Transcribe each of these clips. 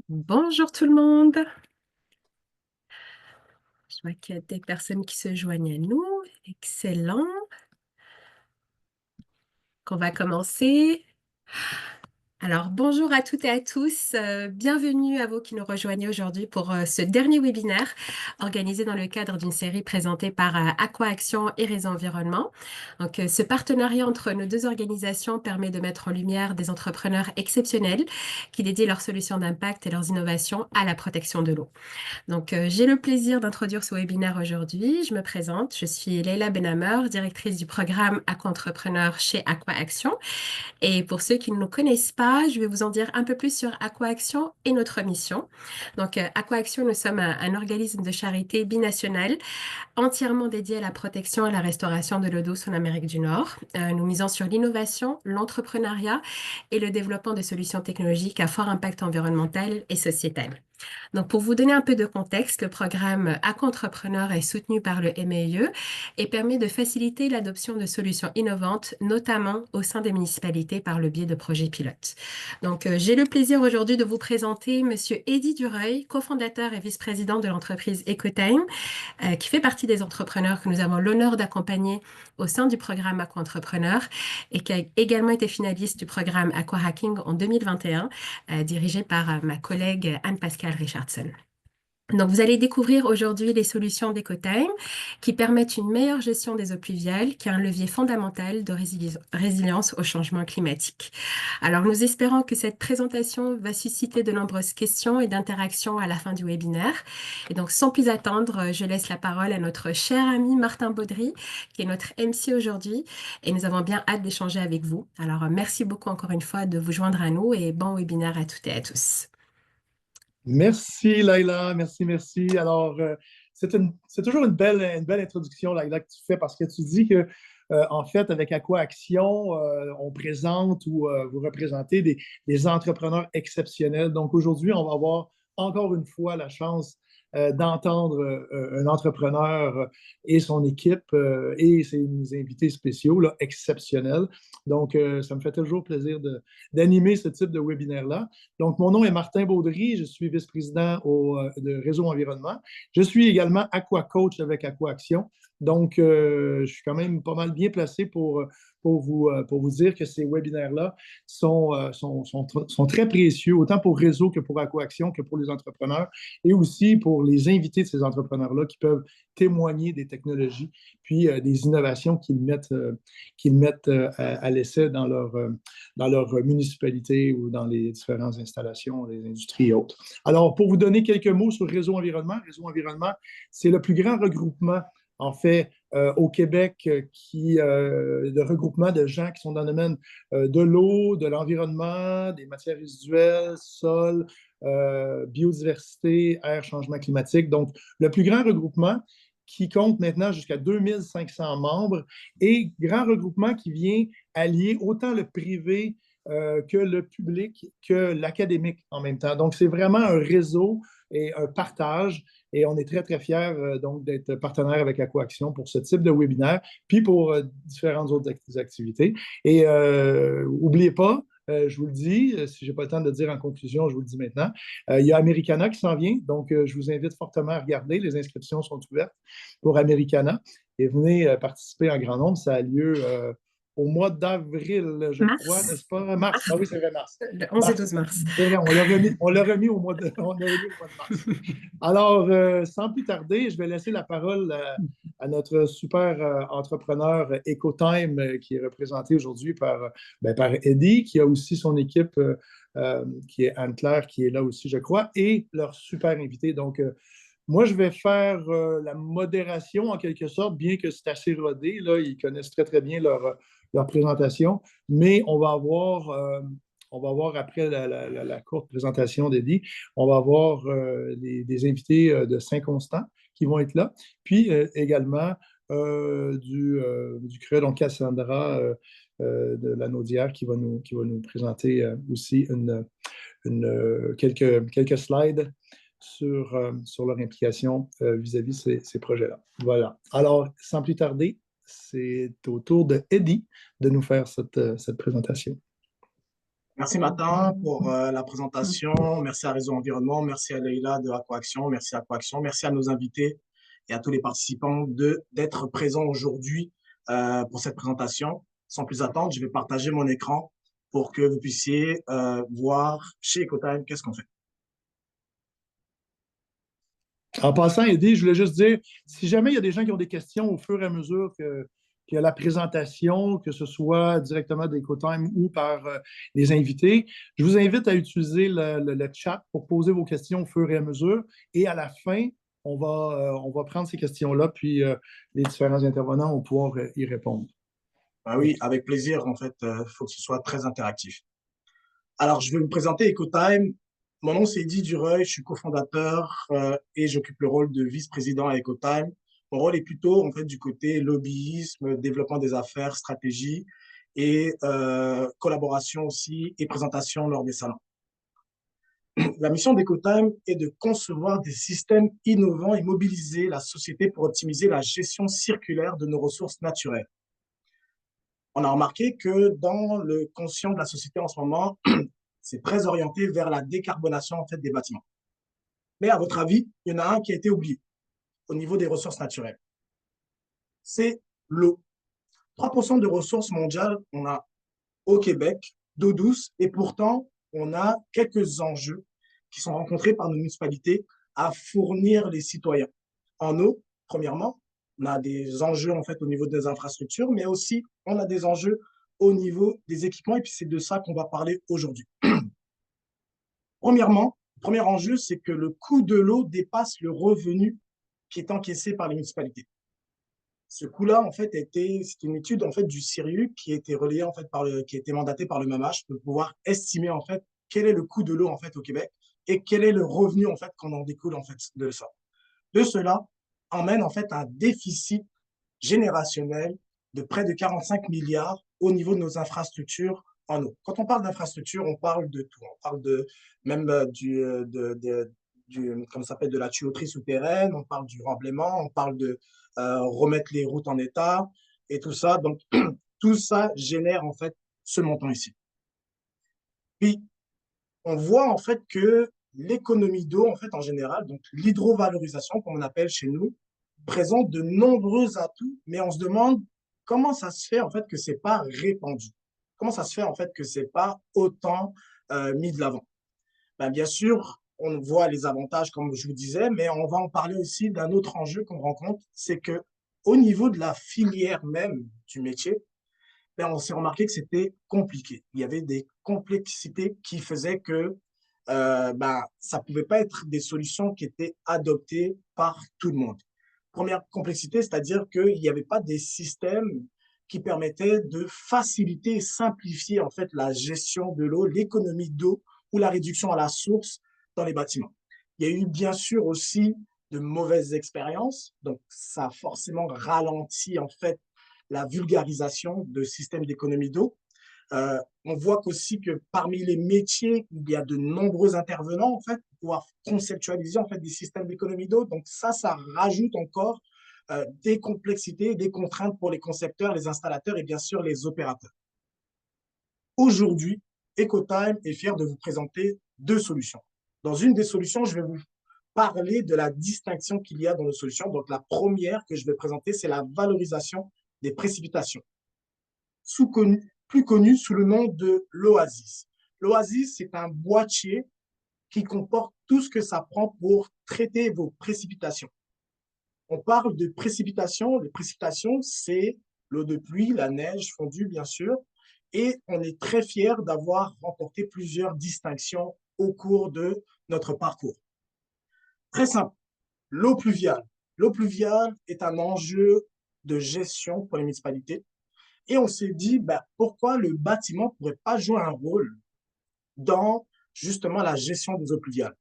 Bonjour tout le monde. Je vois qu'il y a des personnes qui se joignent à nous. Excellent. On va commencer. Alors, bonjour à toutes et à tous. Bienvenue à vous qui nous rejoignez aujourd'hui pour ce dernier webinaire organisé dans le cadre d'une série présentée par Aqua Action et Réseau Environnement. Donc, ce partenariat entre nos deux organisations permet de mettre en lumière des entrepreneurs exceptionnels qui dédient leurs solutions d'impact et leurs innovations à la protection de l'eau. Donc, j'ai le plaisir d'introduire ce webinaire aujourd'hui. Je me présente, je suis Leila Benhamer, directrice du programme Aqua Entrepreneur chez Aqua Action. Et pour ceux qui ne nous connaissent pas, je vais vous en dire un peu plus sur Aqua Action et notre mission. Donc, Aqua Action, nous sommes un organisme de charité binational entièrement dédié à la protection et à la restauration de l'eau douce en Amérique du Nord. Nous misons sur l'innovation, l'entrepreneuriat et le développement de solutions technologiques à fort impact environnemental et sociétal. Donc, pour vous donner un peu de contexte, le programme Aqua-Entrepreneur est soutenu par le MEIE et permet de faciliter l'adoption de solutions innovantes, notamment au sein des municipalités par le biais de projets pilotes. Donc, j'ai le plaisir aujourd'hui de vous présenter Monsieur Eddy Dureuil, cofondateur et vice-président de l'entreprise Ecotime, qui fait partie des entrepreneurs que nous avons l'honneur d'accompagner au sein du programme Aqua-Entrepreneur et qui a également été finaliste du programme Aqua Hacking en 2021, dirigé par ma collègue Anne-Pascale Richardson. Donc, vous allez découvrir aujourd'hui les solutions d'Ecotime qui permettent une meilleure gestion des eaux pluviales, qui est un levier fondamental de résilience au changement climatique. Alors, nous espérons que cette présentation va susciter de nombreuses questions et d'interactions à la fin du webinaire. Et donc, sans plus attendre, je laisse la parole à notre cher ami Martin Baudry, qui est notre MC aujourd'hui. Et nous avons bien hâte d'échanger avec vous. Alors, merci beaucoup encore une fois de vous joindre à nous et bon webinaire à toutes et à tous. Merci, Laila. Merci, merci. Alors, c'est toujours une belle introduction, Laila, que tu fais parce que tu dis que, en fait, avec Aqua Action, on présente ou vous représentez des entrepreneurs exceptionnels. Donc, aujourd'hui, on va avoir encore une fois la chance d'entendre un entrepreneur et son équipe et ses invités spéciaux là, exceptionnels. Donc, ça me fait toujours plaisir d'animer ce type de webinaire-là. Donc, mon nom est Martin Baudry, je suis vice-président de Réseau Environnement. Je suis également Aqua Coach avec Aqua Action. Donc, je suis quand même pas mal bien placé pour vous dire que ces webinaires-là sont très précieux, autant pour Réseau que pour Aqua Action, que pour les entrepreneurs, et aussi pour les invités de ces entrepreneurs-là qui peuvent témoigner des technologies, puis des innovations qu'ils mettent à l'essai dans leur municipalité ou dans les différentes installations, les industries et autres. Alors, pour vous donner quelques mots sur Réseau Environnement, c'est le plus grand regroupement, en fait, au Québec, de regroupement de gens qui sont dans le domaine de l'eau, de l'environnement, des matières résiduelles, sol, biodiversité, air, changement climatique. Donc, le plus grand regroupement qui compte maintenant jusqu'à 2500 membres et grand regroupement qui vient allier autant le privé que le public, que l'académique en même temps. Donc, c'est vraiment un réseau et un partage. Et on est très, très fiers donc d'être partenaire avec Aquaction pour ce type de webinaire, puis pour différentes autres activités. Et n'oubliez pas, je vous le dis, si je n'ai pas le temps de le dire en conclusion, je vous le dis maintenant, il y a Americana qui s'en vient, donc je vous invite fortement à regarder. Les inscriptions sont ouvertes pour Americana et venez participer en grand nombre. Ça a lieu au mois d'avril, je crois, Mars, n'est-ce pas? Mars. Ah oui, c'est vrai, mars. le 11 et Mars. 12 mars. C'est vrai, on l'a remis on l'a remis au mois de mars. Alors, sans plus tarder, je vais laisser la parole à notre super entrepreneur EcoTime qui est représenté aujourd'hui par Eddie, qui a aussi son équipe qui est Anne-Claire, qui est là aussi, je crois, et leur super invité. Donc, moi, je vais faire la modération en quelque sorte, bien que c'est assez rodé. Là, ils connaissent très, très bien leur présentation, mais on va avoir après la courte présentation d'Eddie, on va avoir des invités de Saint-Constant qui vont être là, puis également du CRE, donc Cassandra de la Naudière qui va nous présenter aussi quelques slides sur leur implication vis-à-vis ces projets-là. Voilà. Alors, sans plus tarder, c'est au tour de Eddie de nous faire cette présentation. Merci Matin pour la présentation. Merci à Réseau Environnement. Merci à Leïla de Aquaction. Merci à Aquaction. Merci à nos invités et à tous les participants d'être présents aujourd'hui pour cette présentation. Sans plus attendre, je vais partager mon écran pour que vous puissiez voir chez Ecotime qu'est-ce qu'on fait. En passant, Eddie, je voulais juste dire, si jamais il y a des gens qui ont des questions au fur et à mesure qu'il y a la présentation, que ce soit directement d'EcoTime ou par les invités, je vous invite à utiliser le chat pour poser vos questions au fur et à mesure. Et à la fin, on va prendre ces questions-là, puis les différents intervenants vont pouvoir y répondre. Ben oui, avec plaisir. En fait, il faut que ce soit très interactif. Alors, je vais vous présenter EcoTime. Mon nom, c'est Eddy Dureuil, je suis cofondateur et j'occupe le rôle de vice-président à EcoTime. Mon rôle est plutôt en fait du côté lobbyisme, développement des affaires, stratégie et collaboration aussi et présentation lors des salons. La mission d'EcoTime est de concevoir des systèmes innovants et mobiliser la société pour optimiser la gestion circulaire de nos ressources naturelles. On a remarqué que dans le conscient de la société en ce moment, c'est très orienté vers la décarbonation en fait, des bâtiments. Mais à votre avis, il y en a un qui a été oublié au niveau des ressources naturelles. C'est l'eau. 3% de ressources mondiales, on a au Québec, d'eau douce, et pourtant, on a quelques enjeux qui sont rencontrés par nos municipalités à fournir les citoyens. En eau, premièrement, on a des enjeux en fait au niveau des infrastructures, mais aussi on a des enjeux au niveau des équipements, et puis c'est de ça qu'on va parler aujourd'hui. Premièrement, le premier enjeu, c'est que le coût de l'eau dépasse le revenu qui est encaissé par les municipalités. Ce coût-là, en fait, c'est une étude en fait du CIRIU qui a été relayée en fait qui a été mandatée par le MAMAH pour pouvoir estimer en fait quel est le coût de l'eau en fait au Québec et quel est le revenu en fait qu'on en découle en fait de ça. De cela emmène en fait un déficit générationnel de près de 45 milliards au niveau de nos infrastructures en eau. Quand on parle d'infrastructure, on parle de tout. On parle de même comme ça s'appelle, de la tuyauterie souterraine, on parle du remblaiement, on parle de remettre les routes en état et tout ça. Donc, tout ça génère en fait ce montant ici. Puis, on voit en fait que l'économie d'eau, en fait, en général, donc l'hydrovalorisation, comme on appelle chez nous, présente de nombreux atouts, mais on se demande comment ça se fait en fait que c'est pas répandu. Comment ça se fait en fait que c'est pas autant mis de l'avant. Ben, bien sûr, on voit les avantages, comme je vous disais, mais on va en parler aussi d'un autre enjeu qu'on rencontre, c'est que au niveau de la filière même du métier, ben, on s'est remarqué que c'était compliqué. Il y avait des complexités qui faisaient que ben, ça ne pouvait pas être des solutions qui étaient adoptées par tout le monde. Première complexité, c'est-à-dire qu'il n'y avait pas des systèmes qui permettaient de faciliter et simplifier en fait la gestion de l'eau, l'économie d'eau ou la réduction à la source dans les bâtiments. Il y a eu bien sûr aussi de mauvaises expériences, donc ça a forcément ralenti en fait la vulgarisation de systèmes d'économie d'eau. On voit qu'aussi que parmi les métiers, il y a de nombreux intervenants en fait pour pouvoir conceptualiser en fait des systèmes d'économie d'eau. Donc ça rajoute encore des complexités, des contraintes pour les concepteurs, les installateurs et bien sûr les opérateurs. Aujourd'hui, EcoTime est fier de vous présenter deux solutions. Dans une des solutions, je vais vous parler de la distinction qu'il y a dans nos solutions. Donc la première que je vais présenter, c'est la valorisation des précipitations, plus connu sous le nom de l'Oasis. L'Oasis, c'est un boîtier qui comporte tout ce que ça prend pour traiter vos précipitations. On parle de précipitations. Les précipitations, c'est l'eau de pluie, la neige fondue, bien sûr. Et on est très fiers d'avoir remporté plusieurs distinctions au cours de notre parcours. Très simple, l'eau pluviale. L'eau pluviale est un enjeu de gestion pour les municipalités. Et on s'est dit, ben, pourquoi le bâtiment ne pourrait pas jouer un rôle dans justement la gestion des eaux pluviales.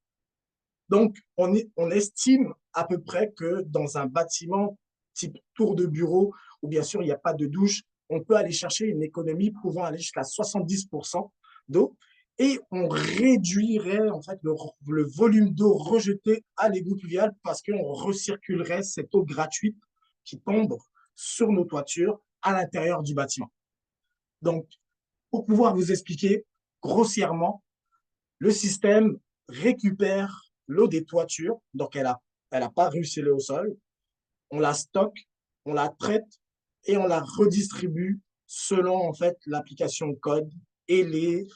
Donc, on estime à peu près que dans un bâtiment type tour de bureau, où bien sûr il n'y a pas de douche, on peut aller chercher une économie pouvant aller jusqu'à 70% d'eau et on réduirait en fait le volume d'eau rejeté à l'égout pluvial parce qu'on recirculerait cette eau gratuite qui tombe sur nos toitures à l'intérieur du bâtiment. Donc, pour pouvoir vous expliquer, grossièrement, le système récupère l'eau des toitures, donc elle a pas ruissellé au sol, on la stocke, on la traite et on la redistribue selon en fait l'application code et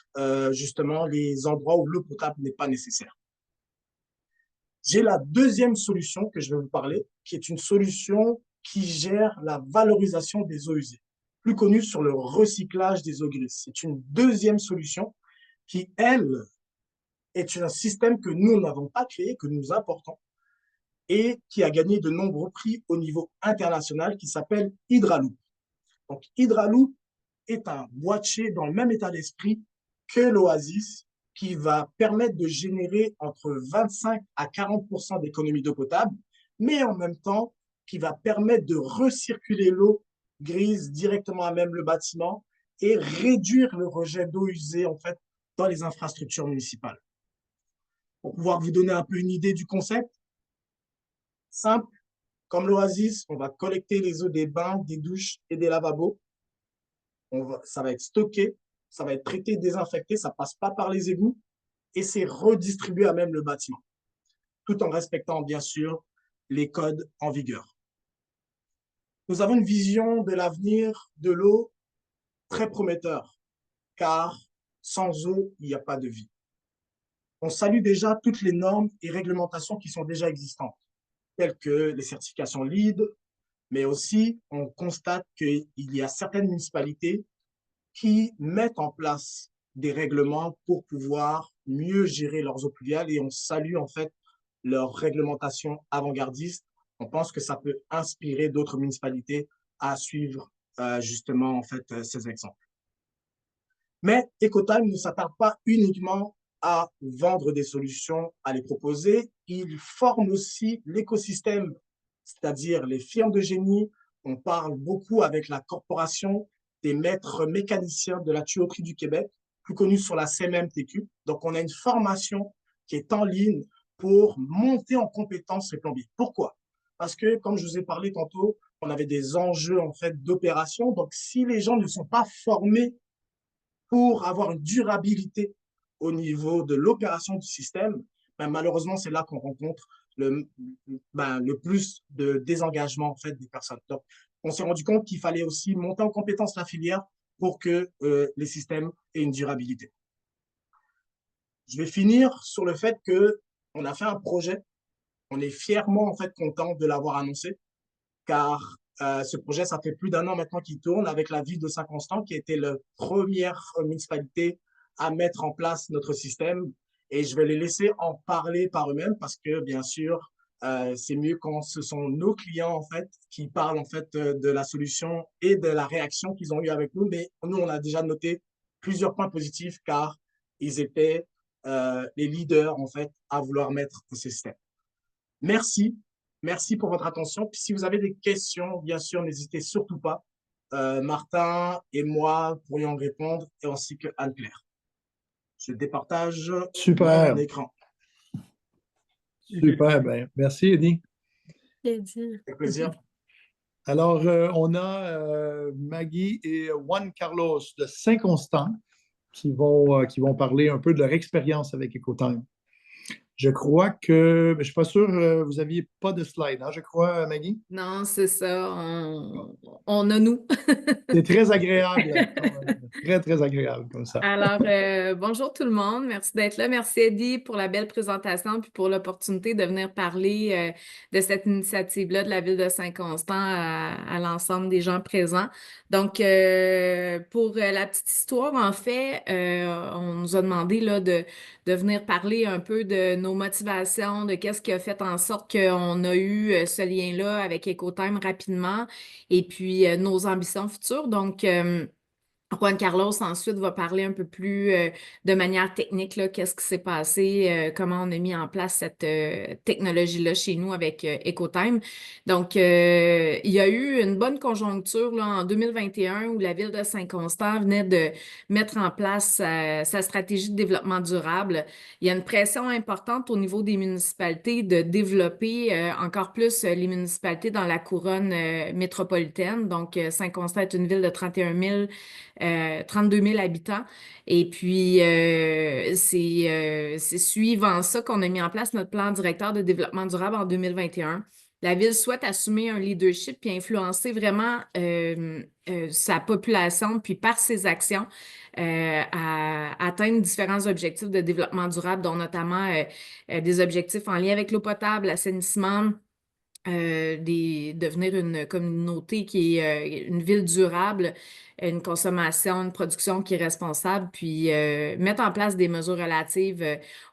justement les endroits où l'eau potable n'est pas nécessaire. J'ai la deuxième solution que je vais vous parler, qui est une solution qui gère la valorisation des eaux usées, plus connue sur le recyclage des eaux grises. C'est une deuxième solution qui, elle, est un système que nous n'avons pas créé, que nous importons, et qui a gagné de nombreux prix au niveau international, qui s'appelle Hydraloop. Donc, Hydraloop est un boîtier dans le même état d'esprit que l'Oasis, qui va permettre de générer entre 25 à 40% d'économie d'eau potable, mais en même temps, qui va permettre de recirculer l'eau grise directement à même le bâtiment et réduire le rejet d'eau usée, en fait, dans les infrastructures municipales. Pour pouvoir vous donner un peu une idée du concept, simple, comme l'Oasis, on va collecter les eaux des bains, des douches et des lavabos. Ça va être stocké, ça va être traité, désinfecté, ça passe pas par les égouts et c'est redistribué à même le bâtiment, tout en respectant bien sûr les codes en vigueur. Nous avons une vision de l'avenir de l'eau très prometteur, car sans eau, il n'y a pas de vie. On salue déjà toutes les normes et réglementations qui sont déjà existantes, telles que les certifications LEED, mais aussi on constate qu'il y a certaines municipalités qui mettent en place des règlements pour pouvoir mieux gérer leurs eaux pluviales et on salue en fait leur réglementation avant-gardiste. On pense que ça peut inspirer d'autres municipalités à suivre justement en fait ces exemples. Mais Ecotime ne s'attarde pas uniquement à vendre des solutions, à les proposer. Il forme aussi l'écosystème, c'est-à-dire les firmes de génie. On parle beaucoup avec la corporation des maîtres mécaniciens de la tuyauterie du Québec, plus connue sur la CMMTQ. Donc, on a une formation qui est en ligne pour monter en compétence les plombiers. Pourquoi? Parce que, comme je vous ai parlé tantôt, on avait des enjeux en fait d'opération. Donc, si les gens ne sont pas formés pour avoir une durabilité au niveau de l'opération du système, ben, malheureusement, c'est là qu'on rencontre le plus de désengagement en fait, des personnes. Donc, on s'est rendu compte qu'il fallait aussi monter en compétence la filière pour que les systèmes aient une durabilité. Je vais finir sur le fait qu'on a fait un projet. On est fièrement en fait content de l'avoir annoncé, car ce projet, ça fait plus d'un an maintenant qu'il tourne avec la ville de Saint-Constant, qui était la première municipalité à mettre en place notre système. Et je vais les laisser en parler par eux-mêmes parce que, bien sûr, c'est mieux quand ce sont nos clients, en fait, qui parlent, en fait, de la solution et de la réaction qu'ils ont eue avec nous. Mais nous, on a déjà noté plusieurs points positifs car ils étaient les leaders, en fait, à vouloir mettre ce système. Merci. Merci pour votre attention. Puis si vous avez des questions, bien sûr, n'hésitez surtout pas. Martin et moi pourrions répondre, et ainsi que Anne-Claire. Je départage mon Super, écran. super. Ben, merci, Eddie. Avec plaisir. Alors, on a Maggie et Juan Carlos de Saint-Constant qui vont parler un peu de leur expérience avec Ecotime. Je crois que, mais je ne suis pas sûr, vous n'aviez pas de slide, hein, je crois, Maggie? Non, c'est ça. On a nous. C'est très agréable, très, très agréable comme ça. Alors, bonjour tout le monde. Merci d'être là. Merci Eddie pour la belle présentation puis pour l'opportunité de venir parler de cette initiative-là de la Ville de Saint-Constant à l'ensemble des gens présents. Donc, pour la petite histoire, en fait, on nous a demandé là, de venir parler un peu de nos motivations, de qu'est-ce qui a fait en sorte qu'on a eu ce lien-là avec Ecotime rapidement et puis nos ambitions futures. Donc, Juan Carlos ensuite va parler un peu plus de manière technique, là, qu'est-ce qui s'est passé, comment on a mis en place cette technologie-là chez nous avec Ecotime. Donc, il y a eu une bonne conjoncture là, en 2021 où la ville de Saint-Constant venait de mettre en place sa stratégie de développement durable. Il y a une pression importante au niveau des municipalités de développer encore plus les municipalités dans la couronne métropolitaine. Donc, Saint-Constant est une ville de 31 000 32 000 habitants. Et puis, c'est suivant ça qu'on a mis en place notre plan directeur de développement durable en 2021. La ville souhaite assumer un leadership puis influencer vraiment sa population, puis par ses actions, à atteindre différents objectifs de développement durable, dont notamment des objectifs en lien avec l'eau potable, l'assainissement, devenir une communauté qui est une ville durable, une consommation, une production qui est responsable, puis mettre en place des mesures relatives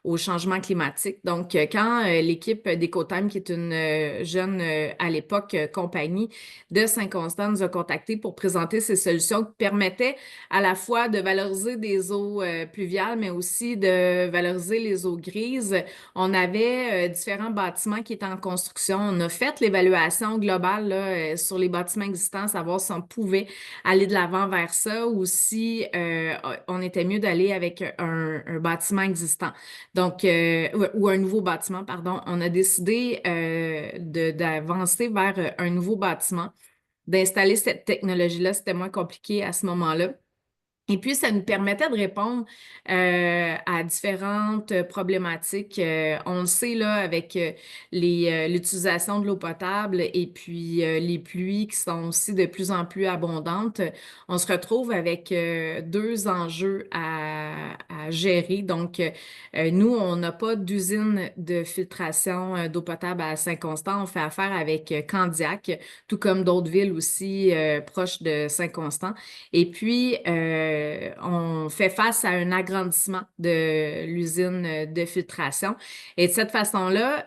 au changement climatique. Donc, quand l'équipe d'Ecotime, qui est une jeune, à l'époque, compagnie de Saint-Constant, nous a contactés pour présenter ces solutions qui permettaient à la fois de valoriser des eaux pluviales, mais aussi de valoriser les eaux grises, on avait différents bâtiments qui étaient en construction. On a fait l'évaluation globale là, sur les bâtiments existants, savoir si on pouvait aller de l'avant vers ça ou si on était mieux d'aller avec un bâtiment existant. Donc, ou un nouveau bâtiment, pardon. On a décidé d'avancer vers un nouveau bâtiment, d'installer cette technologie-là. C'était moins compliqué à ce moment-là. Et puis, ça nous permettait de répondre à différentes problématiques. On le sait, là, avec l'utilisation de l'eau potable et puis les pluies qui sont aussi de plus en plus abondantes, on se retrouve avec deux enjeux à gérer. Donc, nous, on n'a pas d'usine de filtration d'eau potable à Saint-Constant. On fait affaire avec Candiac, tout comme d'autres villes aussi proches de Saint-Constant. Et puis, on fait face à un agrandissement de l'usine de filtration. Et de cette façon-là,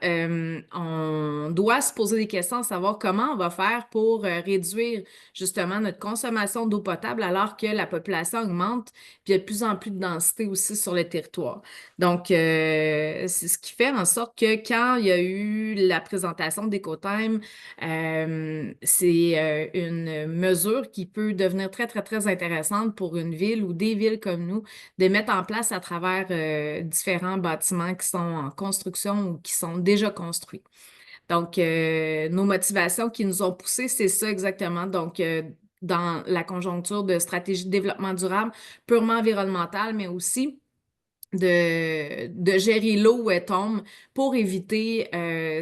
on doit se poser des questions à savoir comment on va faire pour réduire justement notre consommation d'eau potable alors que la population augmente, puis il y a de plus en plus de densité aussi sur le territoire. Donc, c'est ce qui fait en sorte que quand il y a eu la présentation d'Ecotime, c'est une mesure qui peut devenir très, très, très intéressante pour une ville ou des villes comme nous de mettre en place à travers différents bâtiments qui sont en construction ou qui sont déjà construits. Donc, nos motivations qui nous ont poussés, c'est ça exactement. Donc, dans la conjoncture de stratégie de développement durable purement environnementale, mais aussi de gérer l'eau où elle tombe pour éviter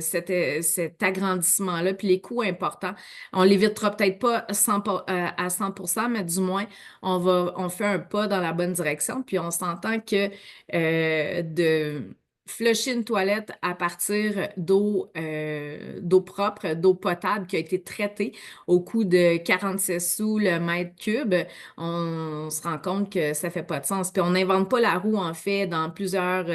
cet agrandissement-là, puis les coûts importants. On l'évitera peut-être pas à 100%, mais du moins, on fait un pas dans la bonne direction, puis on s'entend que de flusher une toilette à partir d'eau propre, d'eau potable qui a été traitée au coût de 46 sous le mètre cube, on se rend compte que ça fait pas de sens. Puis on n'invente pas la roue, en fait, dans plusieurs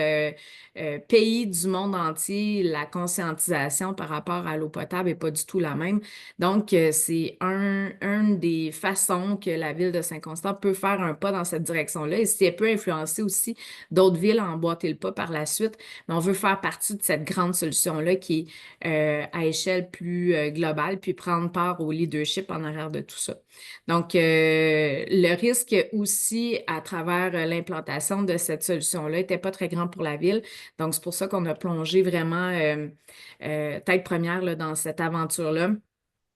pays du monde entier, la conscientisation par rapport à l'eau potable n'est pas du tout la même. Donc, c'est une des façons que la ville de Saint-Constant peut faire un pas dans cette direction-là. Et si elle peut influencer aussi d'autres villes à emboîter le pas par la suite, mais on veut faire partie de cette grande solution-là qui est à échelle plus globale, puis prendre part au leadership en arrière de tout ça. Donc, le risque aussi à travers l'implantation de cette solution-là n'était pas très grand pour la ville. Donc, c'est pour ça qu'on a plongé vraiment tête première là, dans cette aventure-là.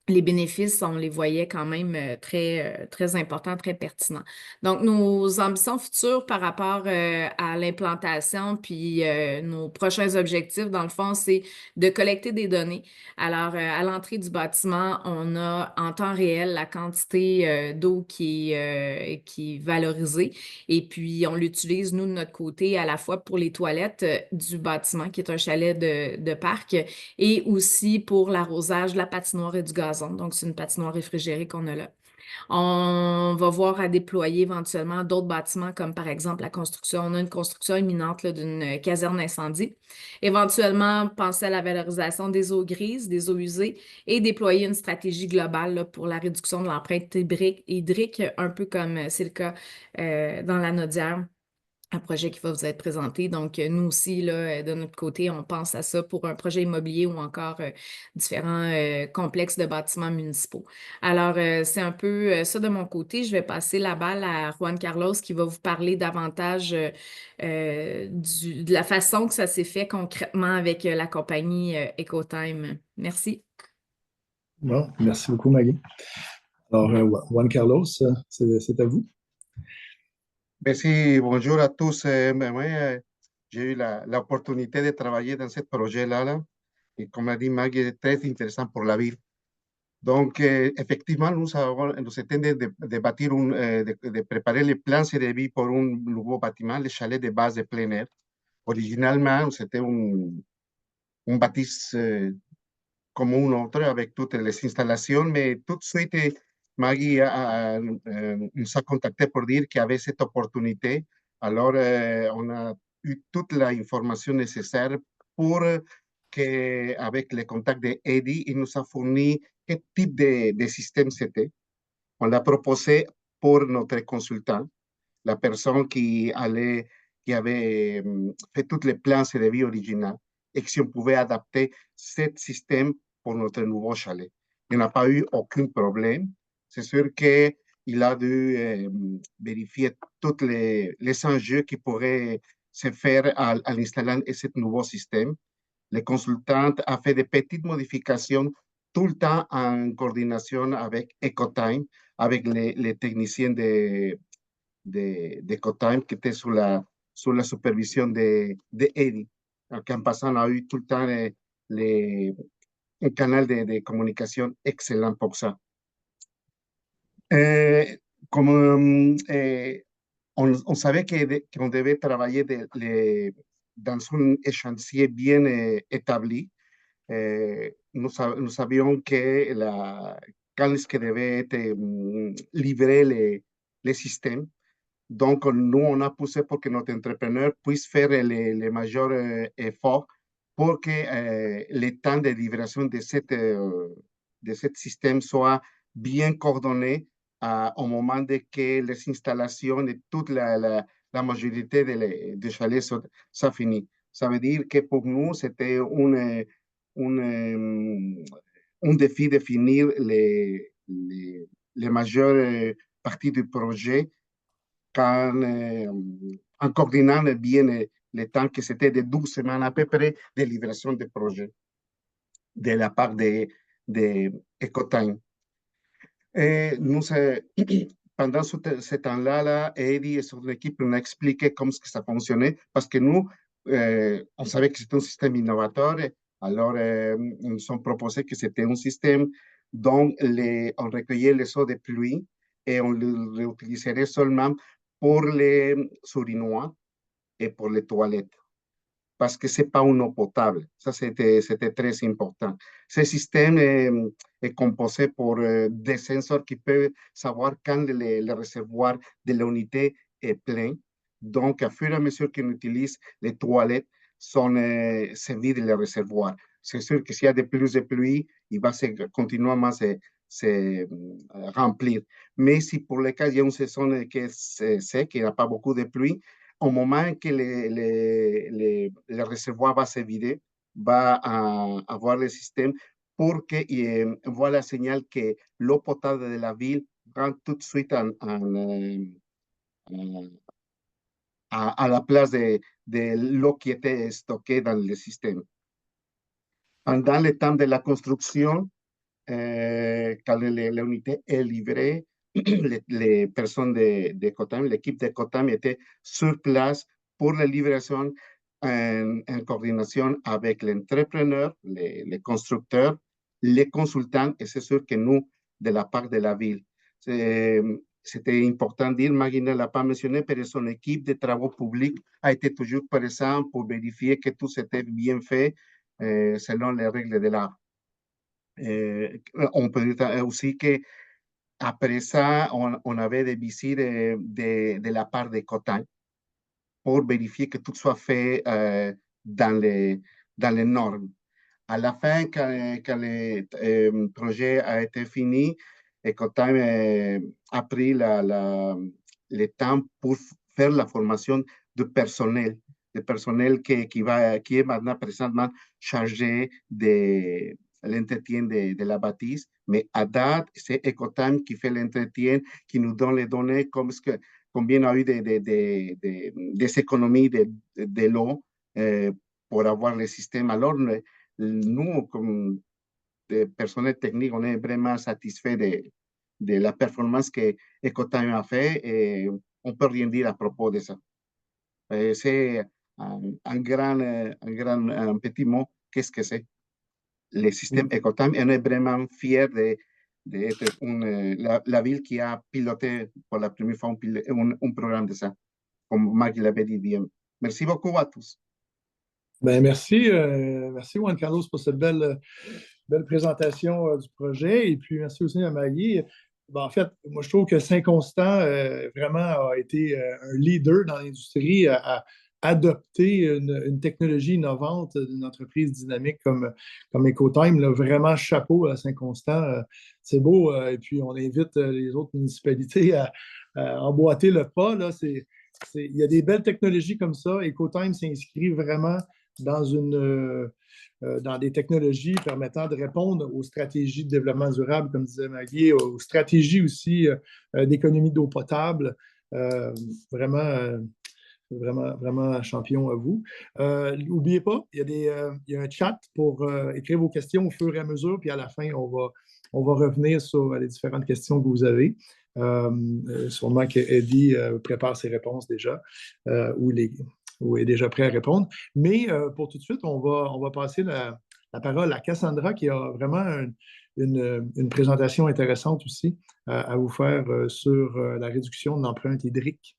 Les bénéfices, on les voyait quand même très importants, très pertinents. Donc, nos ambitions futures par rapport à l'implantation, puis nos prochains objectifs, dans le fond, c'est de collecter des données. Alors, à l'entrée du bâtiment, on a en temps réel la quantité d'eau qui est valorisée. Et puis, on l'utilise, nous, de notre côté, à la fois pour les toilettes du bâtiment, qui est un chalet de parc, et aussi pour l'arrosage, la patinoire et du gazon. Donc, c'est une patinoire réfrigérée qu'on a là. On va voir à déployer éventuellement d'autres bâtiments, comme par exemple la construction. On a une construction imminente d'une caserne incendie. Éventuellement, penser à la valorisation des eaux grises, des eaux usées et déployer une stratégie globale là, pour la réduction de l'empreinte hydrique, un peu comme c'est le cas dans la Naudière. Un projet qui va vous être présenté. Donc, nous aussi, là, de notre côté, on pense à ça pour un projet immobilier ou encore différents complexes de bâtiments municipaux. Alors, c'est un peu ça de mon côté. Je vais passer la balle à Juan Carlos qui va vous parler davantage de la façon que ça s'est fait concrètement avec la compagnie Ecotime. Merci. Bon, merci beaucoup, Maggie. Alors, Juan Carlos, c'est à vous. Merci, bonjour à tous. Moi, j'ai eu l'opportunité de travailler dans ce projet-là, là, et comme a dit Maggie, c'est très intéressant pour la ville. Donc, effectivement, nous étions de bâtir de préparer les plans de vie pour un nouveau bâtiment, le chalet de base de plein air. Originalement, c'était un bâtisse comme un autre avec toutes les installations, mais tout de suite, Maggie nous a contacté pour dire qu'il y avait cette opportunité. Alors, on a eu toute l'information nécessaire pour avec les contacts de Eddie, il nous a fourni quel type de système c'était. On l'a proposé pour notre consultant, la personne qui avait fait tous les plans de vie original et que si on pouvait adapter ce système pour notre nouveau chalet. Il n'a pas eu aucun problème. C'est sûr qu'il a dû vérifier tous les enjeux qui pourraient se faire à l'installant ce nouveau système. Le consultant a fait des petites modifications tout le temps en coordination avec EcoTime, avec les techniciens d'EcoTime qui étaient sous la supervision de Eddie. En passant, on a eu tout le temps un canal de communication excellent pour ça. Comme on savait qu'on devait travailler dans un échéancier bien établi, nous savions quand est-ce que devait être livré les systèmes. Donc, nous, on a poussé pour que notre entrepreneur puisse faire les majeurs efforts pour que le temps de livraison de ce système soit bien coordonné au moment de que les installations et toute la majorité des chalets sont finies. Ça veut dire que pour nous, c'était un défi de finir les majeures parties du projet en coordinant bien le temps que c'était de 12 semaines à peu près de livraison de projet de la part de EcoTime. Et nous, pendant ce temps-là, Eddie et son équipe nous ont expliqué comment ça fonctionnait parce que nous, on savait que c'était un système innovateur. Alors, ils nous ont proposé que c'était un système dont on recueillait les eaux de pluie et on le réutiliserait seulement pour les urinoirs et pour les toilettes parce que ce n'est pas une eau potable. Ça, c'était très important. Ce système est composé par des sensors qui peuvent savoir quand le réservoir de l'unité est plein. Donc, à fur et à mesure qu'on utilise les toilettes, se vide le réservoir. C'est sûr que s'il y a de plus de pluie, il va continuellement se remplir. Mais si pour le cas, il y a une saison qui est sec, il n'y a pas beaucoup de pluie, au moment que le réservoir va se vider, va avoir le système pour qu'il voit la signal que l'eau potable de la ville rentre tout de suite à la place de l'eau qui était stockée dans le système. Pendant le temps de la construction, quand l'unité est livrée, les personnes de Cotam, l'équipe de Cotam était sur place pour la livraison en coordination avec l'entrepreneur, les constructeurs, les consultants, et c'est sûr que nous, de la part de la ville. C'était important de dire, Maggie ne l'a pas mentionné, mais son équipe de travaux publics a été toujours présente pour vérifier que tout s'était bien fait selon les règles de l'art. On peut dire aussi qu'après ça, on avait des visites de la part de Cotin pour vérifier que tout soit fait dans les normes. À la fin, quand le projet a été fini, Cotin a pris le temps pour faire la formation de personnel qui est maintenant présentement chargé de l'entretien de la bâtisse, mais à date, c'est Ecotime qui fait l'entretien, qui nous donne les données, combien a eu des économies de l'eau pour avoir le système. Alors, nous, comme personnel technique, on est vraiment satisfait de la performance que Ecotime a fait et on peut rien dire à propos de ça. C'est un petit mot. Qu'est-ce que c'est? Le système Ecotime, on est vraiment fiers d'être la ville qui a piloté pour la première fois un programme de ça, comme Maggie l'avait dit bien. Merci beaucoup à tous. Ben, merci, merci Juan Carlos pour cette belle présentation du projet. Et puis, merci aussi à Maggie. Ben, en fait, moi, je trouve que Saint-Constant vraiment a été un leader dans l'industrie à adopter une technologie innovante d'une entreprise dynamique comme Ecotime. Là, vraiment, chapeau à Saint-Constant. C'est beau. Et puis, on invite les autres municipalités à emboîter le pas. Là. Il y a des belles technologies comme ça. Ecotime s'inscrit vraiment dans dans des technologies permettant de répondre aux stratégies de développement durable, comme disait Maggie, aux stratégies aussi d'économie d'eau potable. Vraiment, vraiment champion à vous. N'oubliez pas, il y a un chat pour écrire vos questions au fur et à mesure, puis à la fin, on va revenir sur les différentes questions que vous avez. Sûrement que Eddie prépare ses réponses déjà, ou est déjà prêt à répondre. Mais pour tout de suite, on va passer la parole à Cassandra, qui a vraiment une présentation intéressante aussi à vous faire sur la réduction de l'empreinte hydrique.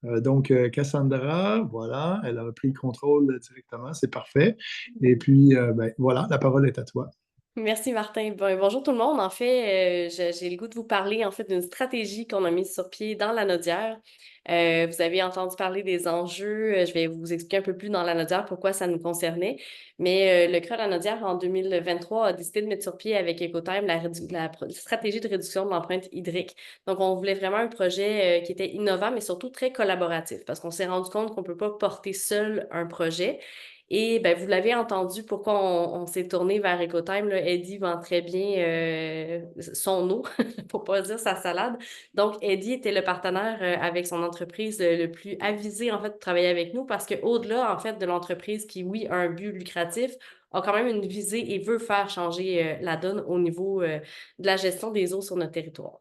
Donc, Cassandra, voilà, elle a pris le contrôle directement, c'est parfait. Et puis, ben, voilà, la parole est à toi. Merci Martin. Bonjour tout le monde. En fait, j'ai le goût de vous parler en fait d'une stratégie qu'on a mise sur pied dans la Nodière. Vous avez entendu parler des enjeux. Je vais vous expliquer un peu plus dans la Nodière pourquoi ça nous concernait. Mais le CRA de la Nodière en 2023 a décidé de mettre sur pied avec Ecotime la stratégie de réduction de l'empreinte hydrique. Donc, on voulait vraiment un projet qui était innovant, mais surtout très collaboratif, parce qu'on s'est rendu compte qu'on ne peut pas porter seul un projet. Et ben, vous l'avez entendu, pourquoi on s'est tourné vers Ecotime. Là. Eddie vend très bien son eau, pour pas dire sa salade. Donc, Eddie était le partenaire avec son entreprise le plus avisé, en fait, de travailler avec nous parce qu'au-delà, en fait, de l'entreprise qui, oui, a un but lucratif, a quand même une visée et veut faire changer la donne au niveau de la gestion des eaux sur notre territoire.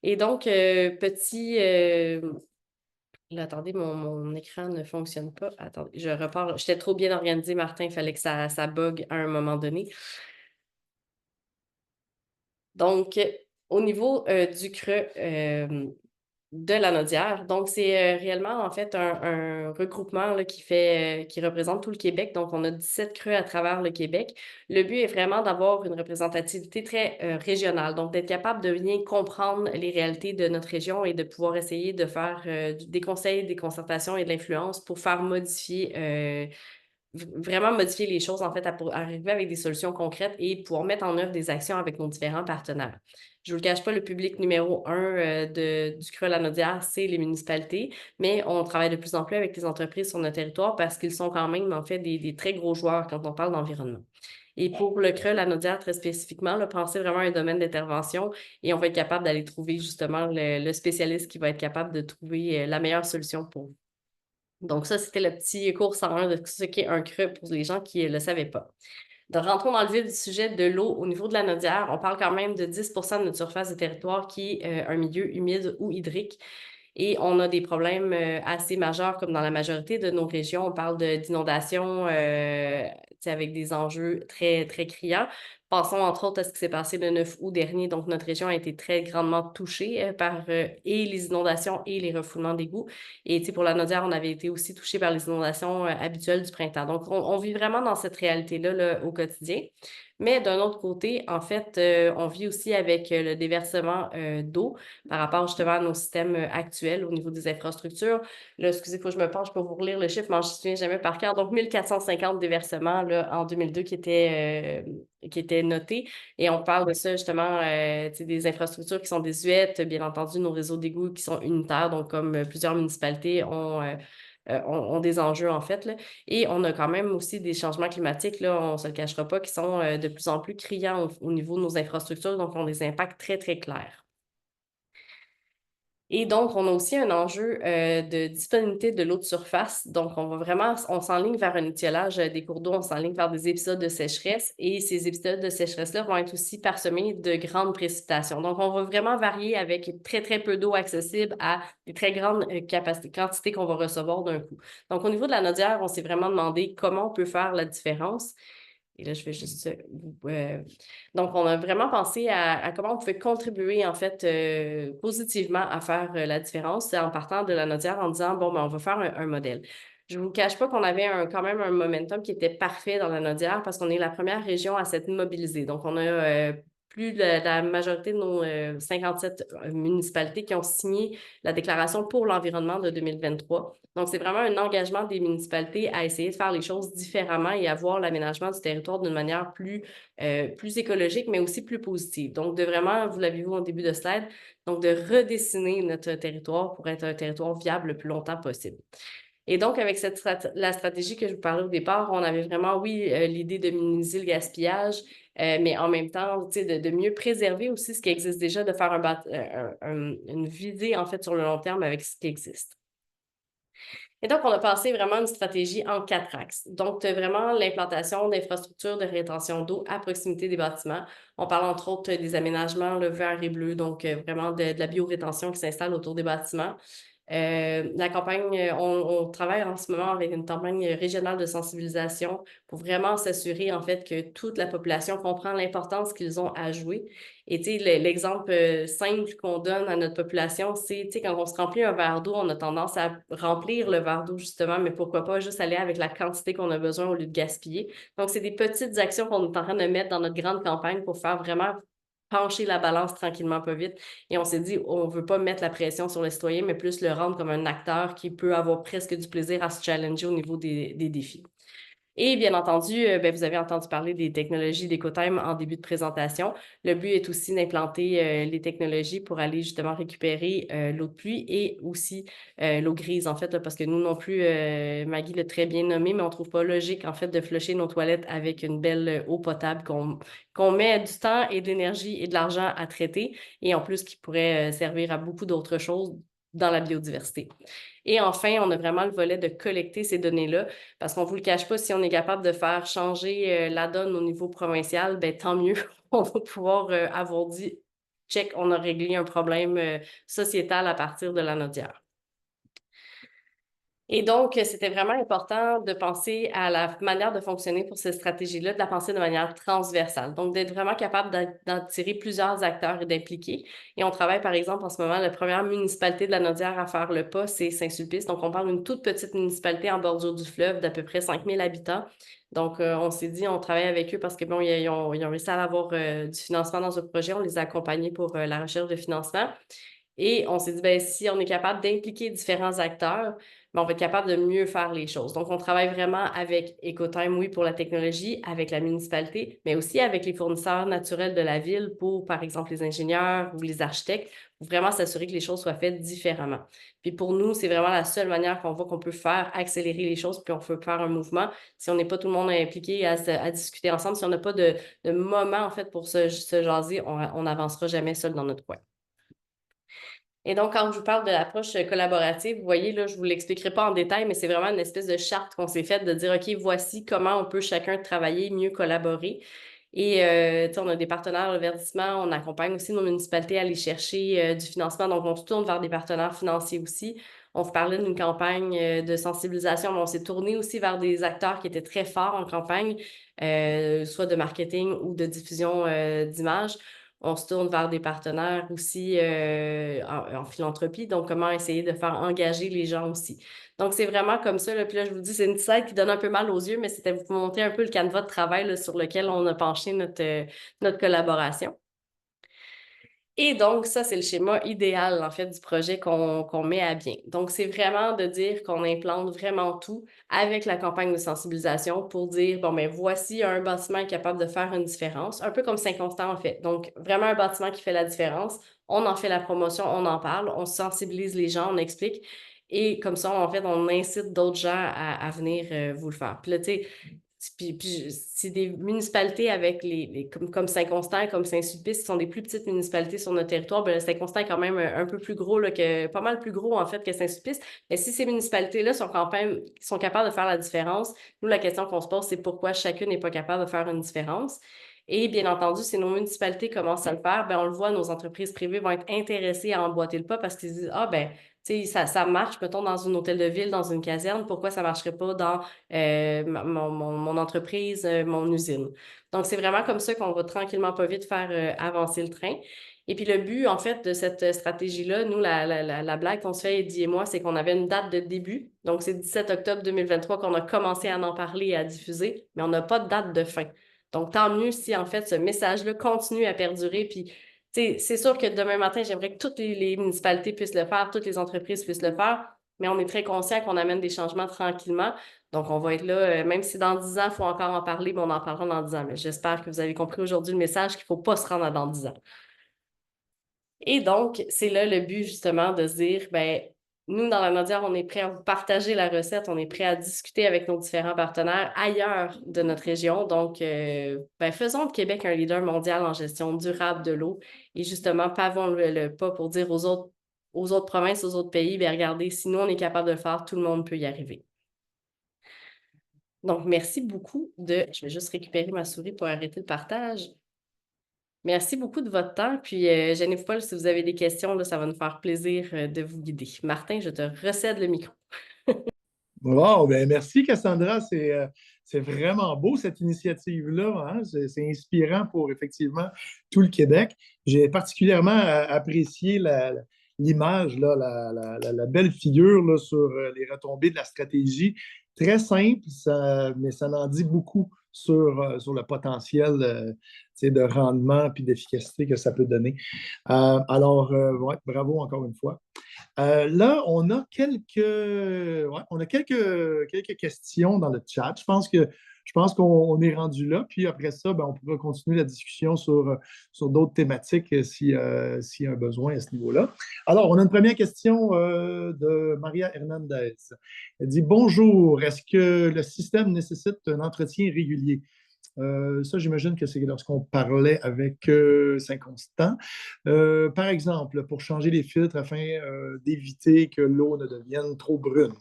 Et donc, là, attendez, mon écran ne fonctionne pas. Attendez, je repars. J'étais trop bien organisée, Martin. Il fallait que ça bug à un moment donné. Donc, au niveau du creux de la Nodière, donc c'est réellement en fait un regroupement là, qui représente tout le Québec. Donc, on a 17 creux à travers le Québec. Le but est vraiment d'avoir une représentativité très régionale, donc d'être capable de bien comprendre les réalités de notre région et de pouvoir essayer de faire des conseils, des concertations et de l'influence pour faire vraiment modifier les choses, en fait, pour arriver avec des solutions concrètes et pouvoir mettre en œuvre des actions avec nos différents partenaires. Je ne vous le cache pas, le public numéro 1 du CRA-La-Nodière, c'est les municipalités, mais on travaille de plus en plus avec les entreprises sur notre territoire parce qu'ils sont quand même, en fait, des très gros joueurs quand on parle d'environnement. Et pour le CRA-La-Nodière, très spécifiquement, là, pensez vraiment à un domaine d'intervention et on va être capable d'aller trouver justement le spécialiste qui va être capable de trouver la meilleure solution pour vous. Donc ça, c'était le petit cours 101 de ce qu'est un creux pour les gens qui ne le savaient pas. Donc, rentrons dans le vif du sujet de l'eau. Au niveau de la Nodière, on parle quand même de 10 de notre surface de territoire qui est un milieu humide ou hydrique. Et on a des problèmes assez majeurs, comme dans la majorité de nos régions. On parle d'inondations avec des enjeux très, très criants. Pensons entre autres à ce qui s'est passé le 9 août dernier. Donc, notre région a été très grandement touchée par et les inondations et les refoulements d'égouts. Et pour la Nodière, on avait été aussi touché par les inondations habituelles du printemps. Donc, on vit vraiment dans cette réalité-là là, au quotidien. Mais d'un autre côté, en fait, on vit aussi avec le déversement d'eau par rapport justement à nos systèmes actuels au niveau des infrastructures. Là, excusez, il faut que je me penche pour vous relire le chiffre, mais je ne me souviens jamais par cœur. Donc, 1450 déversements là, en 2002 qui étaient notés. Et on parle de ça justement, des infrastructures qui sont désuètes, bien entendu, nos réseaux d'égouts qui sont unitaires, donc comme plusieurs municipalités ont des enjeux, en fait. Là. Et on a quand même aussi des changements climatiques, là, on ne se le cachera pas, qui sont de plus en plus criants au niveau de nos infrastructures, donc ont des impacts très, très clairs. Et donc, on a aussi un enjeu de disponibilité de l'eau de surface. Donc, on s'enligne vers un étiolage des cours d'eau, on s'enligne vers des épisodes de sécheresse. Et ces épisodes de sécheresse-là vont être aussi parsemés de grandes précipitations. Donc, on va vraiment varier avec très, très peu d'eau accessible à des très grandes quantités qu'on va recevoir d'un coup. Donc, au niveau de la Nodière, on s'est vraiment demandé comment on peut faire la différence. Et là, je vais juste... Donc, on a vraiment pensé à comment on pouvait contribuer, en fait, positivement à faire la différence en partant de la Nodière en disant, bon, ben, on va faire un modèle. Je ne vous cache pas qu'on avait quand même un momentum qui était parfait dans la Nodière parce qu'on est la première région à s'être mobilisée. Donc, on a plus de la majorité de nos 57 municipalités qui ont signé la déclaration pour l'environnement de 2023. Donc, c'est vraiment un engagement des municipalités à essayer de faire les choses différemment et à voir l'aménagement du territoire d'une manière plus écologique, mais aussi plus positive. Donc, de vraiment, vous l'avez vu au début de slide, donc de redessiner notre territoire pour être un territoire viable le plus longtemps possible. Et donc, avec la stratégie que je vous parlais au départ, on avait vraiment, oui, l'idée de minimiser le gaspillage, mais en même temps, de mieux préserver aussi ce qui existe déjà, de faire une visée, en fait, sur le long terme avec ce qui existe. Et donc, on a passé vraiment une stratégie en 4 axes. Donc, vraiment l'implantation d'infrastructures de rétention d'eau à proximité des bâtiments. On parle entre autres des aménagements le vert et bleu, donc vraiment de la biorétention qui s'installe autour des bâtiments. La campagne, on travaille en ce moment avec une campagne régionale de sensibilisation pour vraiment s'assurer en fait que toute la population comprend l'importance qu'ils ont à jouer. Et tu sais, l'exemple simple qu'on donne à notre population, c'est, tu sais, quand on se remplit un verre d'eau, on a tendance à remplir le verre d'eau justement, mais pourquoi pas juste aller avec la quantité qu'on a besoin au lieu de gaspiller. Donc, c'est des petites actions qu'on est en train de mettre dans notre grande campagne pour faire vraiment pencher la balance tranquillement, pas vite. Et on s'est dit, on ne veut pas mettre la pression sur les citoyens, mais plus le rendre comme un acteur qui peut avoir presque du plaisir à se challenger au niveau des défis. Et bien entendu, vous avez entendu parler des technologies d'Ecotime en début de présentation. Le but est aussi d'implanter les technologies pour aller justement récupérer l'eau de pluie et aussi l'eau grise, en fait, là, parce que nous non plus, Maggie l'a très bien nommé, mais on ne trouve pas logique, en fait, de flusher nos toilettes avec une belle eau potable qu'on met du temps et de l'énergie et de l'argent à traiter, et en plus qui pourrait servir à beaucoup d'autres choses dans la biodiversité. Et enfin, on a vraiment le volet de collecter ces données-là, parce qu'on ne vous le cache pas, si on est capable de faire changer la donne au niveau provincial, ben, tant mieux, on va pouvoir avoir dit, check, on a réglé un problème sociétal à partir de la Nodière. Et donc, c'était vraiment important de penser à la manière de fonctionner pour cette stratégie-là, de la penser de manière transversale. Donc, d'être vraiment capable d'en tirer plusieurs acteurs et d'impliquer. Et on travaille, par exemple, en ce moment, la première municipalité de la Nodière à faire le pas, c'est Saint-Sulpice. Donc, on parle d'une toute petite municipalité en bordure du fleuve d'à peu près 5000 habitants. Donc, on s'est dit, on travaille avec eux parce que bon, ils ont réussi à avoir du financement dans ce projet. On les a accompagnés pour la recherche de financement. Et on s'est dit, ben, si on est capable d'impliquer différents acteurs, ben, on va être capable de mieux faire les choses. Donc, on travaille vraiment avec Ecotime, oui, pour la technologie, avec la municipalité, mais aussi avec les fournisseurs naturels de la ville pour, par exemple, les ingénieurs ou les architectes, pour vraiment s'assurer que les choses soient faites différemment. Puis pour nous, c'est vraiment la seule manière qu'on voit qu'on peut faire accélérer les choses, puis on peut faire un mouvement. Si on n'est pas tout le monde impliqué à discuter ensemble, si on n'a pas de moment, en fait, pour se jaser, on n'avancera jamais seul dans notre coin. Et donc, quand je vous parle de l'approche collaborative, vous voyez, là, je ne vous l'expliquerai pas en détail, mais c'est vraiment une espèce de charte qu'on s'est faite de dire, OK, voici comment on peut chacun travailler, mieux collaborer. Et on a des partenaires de verdissement, on accompagne aussi nos municipalités à aller chercher du financement. Donc, on se tourne vers des partenaires financiers aussi. On vous parlait d'une campagne de sensibilisation, mais on s'est tourné aussi vers des acteurs qui étaient très forts en campagne, soit de marketing ou de diffusion d'images. On se tourne vers des partenaires aussi en philanthropie. Donc, comment essayer de faire engager les gens aussi. Donc, c'est vraiment comme ça. Là, puis là, je vous dis, c'est une slide qui donne un peu mal aux yeux, mais c'était vous montrer un peu le canevas de travail là, sur lequel on a penché notre collaboration. Et donc, ça, c'est le schéma idéal, en fait, du projet qu'on met à bien. Donc, c'est vraiment de dire qu'on implante vraiment tout avec la campagne de sensibilisation pour dire, bon, ben voici un bâtiment capable de faire une différence, un peu comme Saint-Constant en fait. Donc, vraiment un bâtiment qui fait la différence. On en fait la promotion, on en parle, on sensibilise les gens, on explique. Et comme ça, en fait, on incite d'autres gens à venir vous le faire. Puis là, tu sais, Puis c'est des municipalités avec comme Saint-Constant, comme Saint-Sulpice, qui sont des plus petites municipalités sur notre territoire. Ben, Saint-Constant est quand même un peu plus gros, là, pas mal plus gros, en fait, que Saint-Sulpice. Mais si ces municipalités-là sont quand même, sont capables de faire la différence, nous, la question qu'on se pose, c'est pourquoi chacune n'est pas capable de faire une différence. Et bien entendu, si nos municipalités commencent à le faire, ben, on le voit, nos entreprises privées vont être intéressées à emboîter le pas parce qu'ils se disent, ah, ben, tu sais, ça marche, mettons, dans un hôtel de ville, dans une caserne, pourquoi ça ne marcherait pas dans mon entreprise, mon usine. Donc, c'est vraiment comme ça qu'on va tranquillement, pas vite, faire avancer le train. Et puis, le but, en fait, de cette stratégie-là, nous, la blague qu'on se fait, Eddie et moi, c'est qu'on avait une date de début. Donc, c'est 17 octobre 2023 qu'on a commencé à en parler et à diffuser, mais on n'a pas de date de fin. Donc, tant mieux si, en fait, ce message-là continue à perdurer. Puis, c'est sûr que demain matin, j'aimerais que toutes les municipalités puissent le faire, toutes les entreprises puissent le faire, mais on est très conscient qu'on amène des changements tranquillement. Donc, on va être là, même si dans 10 ans, il faut encore en parler, mais on en parlera dans 10 ans. Mais j'espère que vous avez compris aujourd'hui le message qu'il ne faut pas se rendre à dans 10 ans. Et donc, c'est là le but, justement, de se dire, ben, nous, dans la Nodière, on est prêt à vous partager la recette, on est prêt à discuter avec nos différents partenaires ailleurs de notre région. Donc, ben, faisons de Québec un leader mondial en gestion durable de l'eau et justement, pavons le pas pour dire aux autres provinces, aux autres pays, ben, regardez, si nous, on est capable de le faire, tout le monde peut y arriver. Donc, merci beaucoup Je vais juste récupérer ma souris pour arrêter le partage. Merci beaucoup de votre temps. Puis, gênez-vous pas, si vous avez des questions, là, ça va nous faire plaisir de vous guider. Martin, je te recède le micro. Wow, ben merci Cassandra, c'est vraiment beau cette initiative-là, hein? C'est inspirant pour effectivement tout le Québec. J'ai particulièrement apprécié l'image, là, la belle figure là, sur les retombées de la stratégie. Très simple, mais ça en dit beaucoup sur le potentiel de rendement et d'efficacité que ça peut donner. Alors, ouais, bravo encore une fois. Là, on a quelques questions dans le chat. Je pense qu'on est rendu là. Puis après ça, ben, on pourra continuer la discussion sur d'autres thématiques s'il y a un besoin à ce niveau-là. Alors, on a une première question de Maria Hernandez. Elle dit: Bonjour, est-ce que le système nécessite un entretien régulier? Ça, j'imagine que c'est lorsqu'on parlait avec Saint-Constant. Par exemple, pour changer les filtres afin d'éviter que l'eau ne devienne trop brune.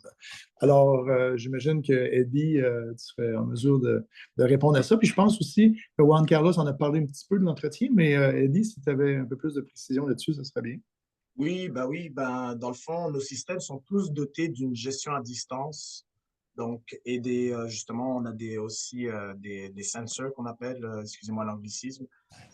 Alors, j'imagine que Eddie, tu serais en mesure de répondre à ça. Puis je pense aussi que Juan Carlos en a parlé un petit peu de l'entretien, mais Eddie, si tu avais un peu plus de précision là-dessus, ça serait bien. Oui, dans le fond, nos systèmes sont tous dotés d'une gestion à distance. Donc, justement, on a aussi des sensors qu'on appelle, excusez-moi l'anglicisme,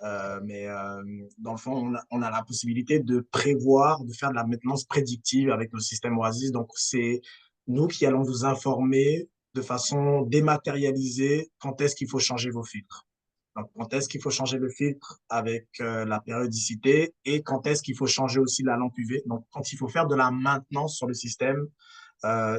dans le fond, on a la possibilité de prévoir, de faire de la maintenance prédictive avec nos systèmes Oasis. Donc, c'est nous qui allons vous informer de façon dématérialisée quand est-ce qu'il faut changer vos filtres. Donc, quand est-ce qu'il faut changer le filtre avec la périodicité et quand est-ce qu'il faut changer aussi la lampe UV. Donc, quand il faut faire de la maintenance sur le système,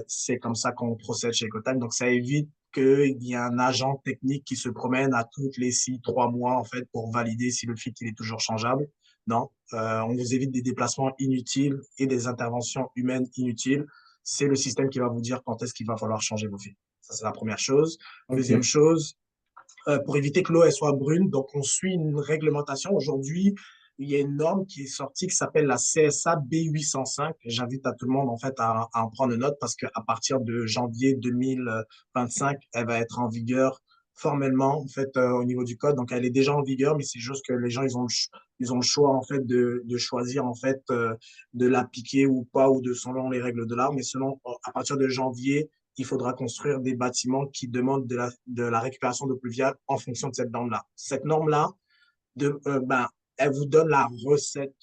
c'est comme ça qu'on procède chez Ecotime. Donc, ça évite qu'il y ait un agent technique qui se promène à toutes les 3 mois, en fait, pour valider si le filtre il est toujours changeable. Non, on vous évite des déplacements inutiles et des interventions humaines inutiles. C'est le système qui va vous dire quand est-ce qu'il va falloir changer vos filtres. Ça, c'est la première chose. Okay. Deuxième chose, pour éviter que l'eau elle soit brune, donc on suit une réglementation. Aujourd'hui, il y a une norme qui est sortie qui s'appelle la CSA B805. J'invite à tout le monde en fait à en prendre note parce qu'à partir de janvier 2025, elle va être en vigueur formellement en fait au niveau du code. Donc elle est déjà en vigueur, mais c'est juste que les gens ils ont le choix en fait de choisir en fait de l'appliquer ou pas ou de selon les règles de l'art. Mais selon à partir de janvier, il faudra construire des bâtiments qui demandent de la récupération d'eau pluviale en fonction de cette norme-là. Cette norme-là, elle vous donne la recette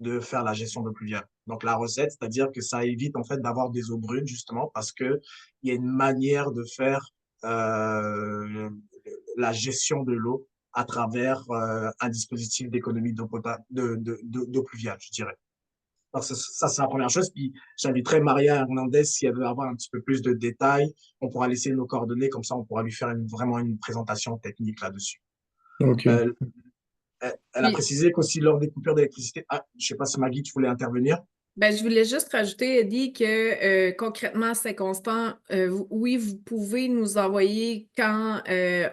de faire la gestion d'eau pluviale. Donc, la recette, c'est-à-dire que ça évite en fait d'avoir des eaux brunes, justement, parce qu'il y a une manière de faire la gestion de l'eau à travers un dispositif d'économie d'eau pluviale, je dirais. Alors, ça c'est la première chose. Puis, j'inviterai Maria Hernandez, si elle veut avoir un petit peu plus de détails, on pourra laisser nos coordonnées, comme ça, on pourra lui faire vraiment une présentation technique là-dessus. Okay. Elle a précisé qu'aussi lors des coupures d'électricité, je ne sais pas si Maggie, tu voulais intervenir. Ben, je voulais juste rajouter, Eddie, que concrètement, c'est constant. Oui, vous pouvez nous envoyer quand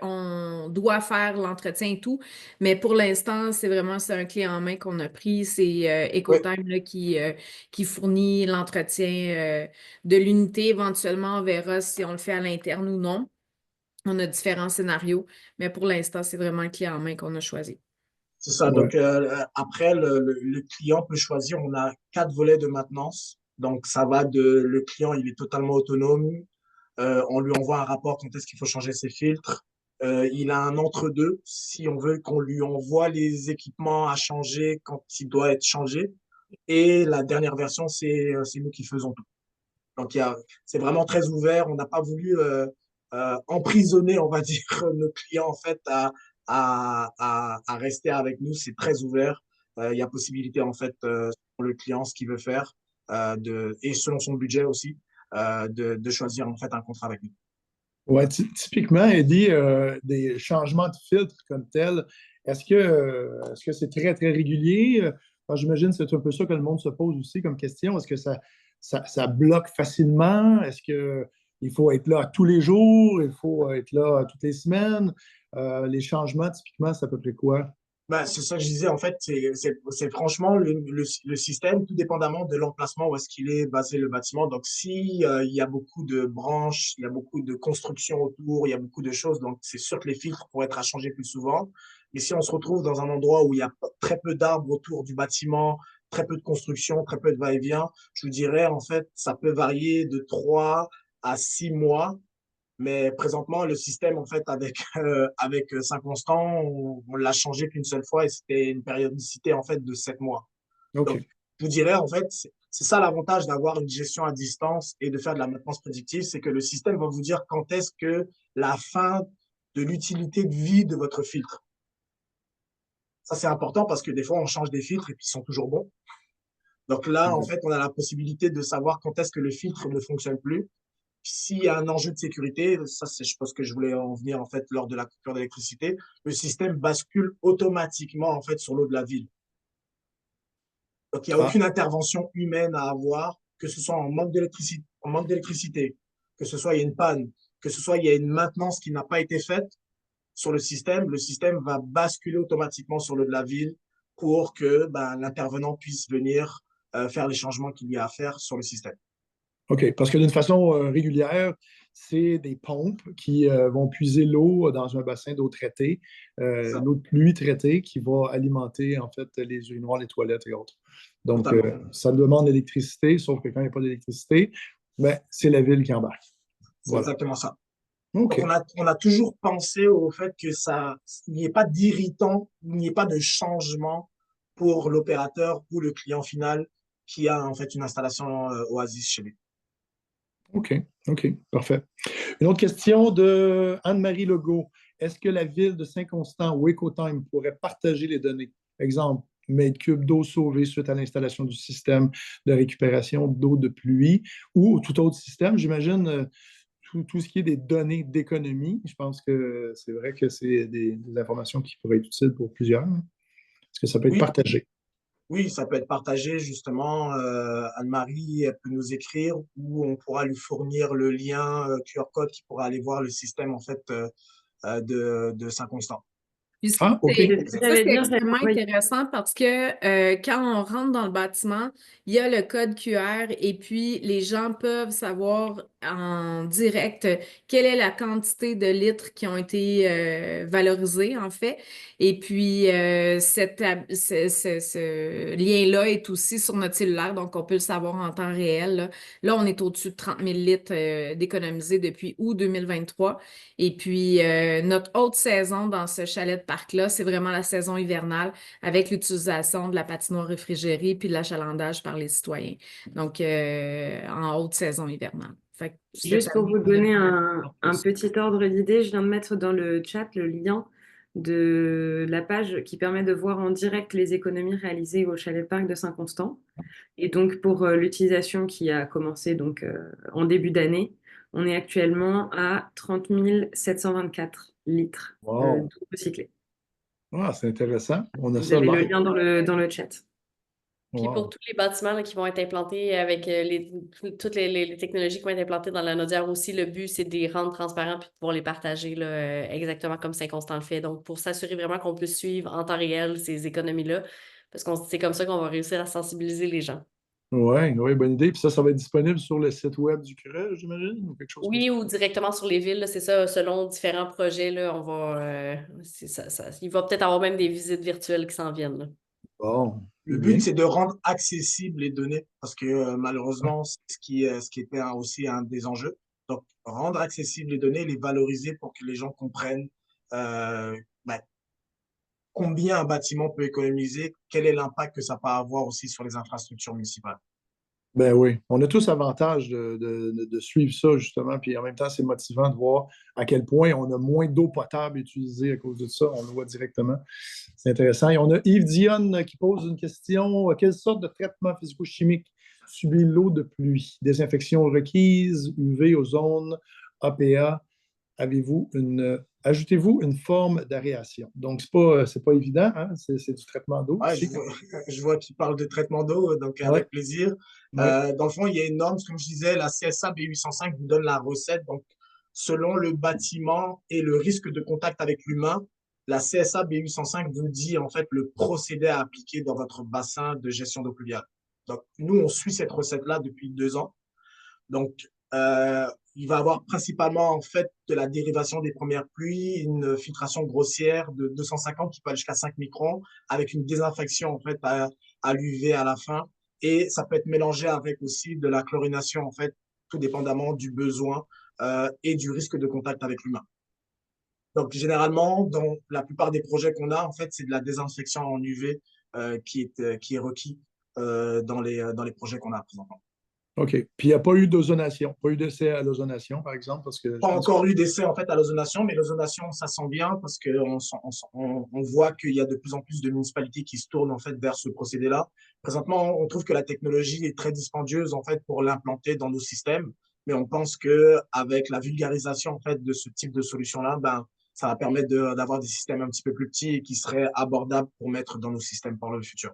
on doit faire l'entretien et tout, mais pour l'instant, c'est un clé en main qu'on a pris. C'est Oui, Ecotime là, qui fournit l'entretien de l'unité. Éventuellement, on verra si on le fait à l'interne ou non. On a différents scénarios, mais pour l'instant, c'est vraiment un clé en main qu'on a choisi. c'est ça. Ouais. Donc, après, le client peut choisir. On a 4 volets de maintenance. Donc, ça va de le client, il est totalement autonome. On lui envoie un rapport quand est-ce qu'il faut changer ses filtres. Il a un entre-deux si on veut qu'on lui envoie les équipements à changer quand il doit être changé. Et la dernière version, c'est nous qui faisons tout. Donc, c'est vraiment très ouvert. On n'a pas voulu emprisonner, on va dire, nos clients en fait à rester avec nous. C'est très ouvert. Il y a possibilité en fait pour le client ce qu'il veut faire et selon son budget aussi de choisir en fait un contrat avec nous. Ouais, typiquement, Eddie, des changements de filtre comme tel, est-ce que c'est très, très régulier? Alors, j'imagine que c'est un peu ça que le monde se pose aussi comme question. Est-ce que ça bloque facilement? Est-ce qu'il faut être là tous les jours? Il faut être là toutes les semaines? Les changements, typiquement, c'est à peu près quoi? Bah, c'est ça que je disais, en fait, c'est franchement le système, tout dépendamment de l'emplacement où est-ce qu'il est basé le bâtiment. Donc, si il y a beaucoup de branches, il y a beaucoup de constructions autour, il y a beaucoup de choses, donc c'est sûr que les filtres pourraient être à changer plus souvent. Mais si on se retrouve dans un endroit où il y a très peu d'arbres autour du bâtiment, très peu de construction, très peu de va-et-vient, je vous dirais, en fait, ça peut varier de 3 à 6 mois. Mais présentement, le système, en fait, avec Saint-Constant, on l'a changé qu'une seule fois et c'était une périodicité, en fait, de 7 mois. Donc, OK. je vous dirais, en fait, c'est ça l'avantage d'avoir une gestion à distance et de faire de la maintenance prédictive, c'est que le système va vous dire quand est-ce que la fin de l'utilité de vie de votre filtre. Ça, c'est important parce que des fois, on change des filtres et puis ils sont toujours bons. Donc là, en fait, on a la possibilité de savoir quand est-ce que le filtre ne fonctionne plus. S'il y a un enjeu de sécurité, ça c'est je pense que je voulais en venir en fait lors de la coupure d'électricité, le système bascule automatiquement en fait sur l'eau de la ville. Donc il n'y a Ah, aucune intervention humaine à avoir, que ce soit en manque d'électricité, que ce soit il y a une panne, que ce soit il y a une maintenance qui n'a pas été faite sur le système va basculer automatiquement sur l'eau de la ville pour que ben, l'intervenant puisse venir faire les changements qu'il y a à faire sur le système. OK. Parce que d'une façon régulière, c'est des pompes qui vont puiser l'eau dans un bassin d'eau traitée, Ça, l'eau de pluie traitée qui va alimenter en fait les urinoirs, les toilettes et autres. Donc, totalement. ça demande l'électricité, sauf que quand il n'y a pas d'électricité, ben, c'est la ville qui embarque. C'est Voilà. exactement ça. Donc, OK. on a toujours pensé au fait que il n'y ait pas d'irritant, il n'y ait pas de changement pour l'opérateur ou le client final qui a en fait une installation Oasis chez lui. OK. OK. Parfait. Une autre question de Anne-Marie Legault. Est-ce que la ville de Saint-Constant ou Ecotime pourrait partager les données? Exemple, mètres cubes d'eau sauvée suite à l'installation du système de récupération d'eau de pluie ou tout autre système. J'imagine tout ce qui est des données d'économie. Je pense que c'est vrai que c'est des informations qui pourraient être utiles pour plusieurs. Hein. Est-ce que ça peut être Oui, partagé? oui, ça peut être partagé justement. Anne-Marie, elle peut nous écrire ou on pourra lui fournir le lien QR code qui pourra aller voir le système en fait de Saint-Constant. Puis ça, Ah, OK. c'est C'est ce que ça, j'allais c'est dire. extrêmement intéressant parce que quand on rentre dans le bâtiment, il y a le code QR et puis les gens peuvent savoir en direct quelle est la quantité de litres qui ont été valorisés, en fait. Et puis, ce lien-là est aussi sur notre cellulaire, donc on peut le savoir en temps réel. Là, on est au-dessus de 30 000 litres d'économisés depuis août 2023. Et puis, notre haute saison dans ce chalet de parc-là, c'est vraiment la saison hivernale avec l'utilisation de la patinoire réfrigérée puis de l'achalandage par les citoyens. Donc, en haute saison hivernale. Fait que cette Juste pour année, vous on a donner encore un plus. petit ordre d'idée, je viens de mettre dans le chat le lien de la page qui permet de voir en direct les économies réalisées au chalet de parc de Saint-Constant. Et donc pour l'utilisation qui a commencé donc en début d'année, on est actuellement à 30 724 litres Wow. d'eau recyclée. Ah, c'est intéressant. On a Vous ça avez le live. lien dans le chat. Puis pour Wow. tous les bâtiments là, qui vont être implantés avec toutes les technologies qui vont être implantées dans la Naudière aussi, le but, c'est de les rendre transparents puis de pouvoir les partager là, exactement comme Saint-Constant le fait. Donc, pour s'assurer vraiment qu'on puisse suivre en temps réel ces économies-là, parce que c'est comme ça qu'on va réussir à sensibiliser les gens. Ouais, ouais, bonne idée. Puis ça va être disponible sur le site web du CRE, j'imagine, ou quelque chose comme Oui, ça. ou directement sur les villes, là, c'est ça, selon différents projets, là, on va, il va peut-être avoir même des visites virtuelles qui s'en viennent, là. Bon, Le c'est but, bien. c'est de rendre accessibles les données parce que malheureusement, c'est ce qui était aussi un des enjeux. Donc, rendre accessibles les données, les valoriser pour que les gens comprennent euh, bah, combien un bâtiment peut économiser, quel est l'impact que ça peut avoir aussi sur les infrastructures municipales. Ben oui, on a tous avantage de suivre ça, justement. Puis en même temps, c'est motivant de voir à quel point on a moins d'eau potable utilisée à cause de ça. On le voit directement. C'est intéressant. Et on a Yves Dionne qui pose une question. Quelle sorte de traitement physico-chimique subit l'eau de pluie? Désinfection requise, UV, ozone, APA. Ajoutez-vous une forme d'aération? Donc, c'est pas évident, hein? C'est du traitement d'eau Ouais, ici. je vois qu'il parle de traitement d'eau, donc Oui, avec plaisir. oui. Dans le fond, il y a une norme, comme je disais, la CSA B805 vous donne la recette. Donc, selon le bâtiment et le risque de contact avec l'humain, la CSA B805 vous dit en fait le procédé à appliquer dans votre bassin de gestion d'eau pluviale. Donc, nous, on suit cette recette-là depuis 2 ans. Donc, il va avoir principalement en fait de la dérivation des premières pluies, une filtration grossière de 250 qui peut aller jusqu'à 5 microns, avec une désinfection en fait à l'UV à la fin. Et ça peut être mélangé avec aussi de la chlorination en fait, tout dépendamment du besoin et du risque de contact avec l'humain. Donc, généralement, dans la plupart des projets qu'on a, en fait, c'est de la désinfection en UV qui est requis dans les projets qu'on a présentement. OK. Puis il n'y a pas eu d'ozonation, pas eu d'essai à l'ozonation, par exemple, parce que Pas je pense que. encore eu d'essai en fait à l'ozonation, mais l'ozonation, ça sent bien parce on voit qu'il y a de plus en plus de municipalités qui se tournent en fait vers ce procédé-là. Présentement, on trouve que la technologie est très dispendieuse en fait pour l'implanter dans nos systèmes, mais on pense que avec la vulgarisation en fait de ce type de solution-là, ben ça va permettre d'avoir des systèmes un petit peu plus petits et qui seraient abordables pour mettre dans nos systèmes par le futur.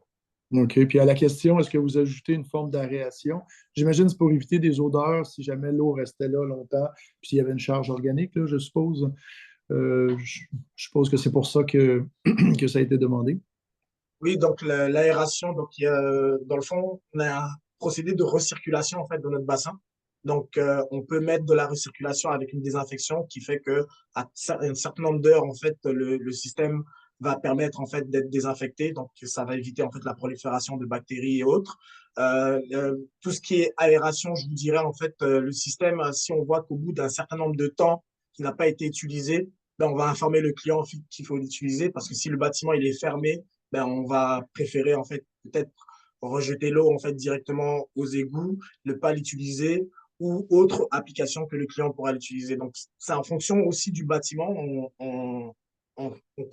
OK. Puis à la question, est-ce que vous ajoutez une forme d'aération? J'imagine que c'est pour éviter des odeurs si jamais l'eau restait là longtemps, puis s'il y avait une charge organique, là, je suppose. Je suppose que c'est pour ça que, que ça a été demandé. Oui, donc l'aération, donc dans le fond, on a un procédé de recirculation en fait dans notre bassin. Donc on peut mettre de la recirculation avec une désinfection qui fait que à un certain nombre d'heures en fait le système va permettre en fait d'être désinfecté. Donc ça va éviter en fait la prolifération de bactéries et autres. Tout ce qui est aération, je vous dirais en fait le système, si on voit qu'au bout d'un certain nombre de temps qui n'a pas été utilisé, ben, on va informer le client qu'il faut l'utiliser parce que si le bâtiment il est fermé, ben, on va préférer en fait peut-être rejeter l'eau en fait directement aux égouts, ne pas l'utiliser ou autre application que le client pourra l'utiliser. Donc, c'est en fonction aussi du bâtiment. On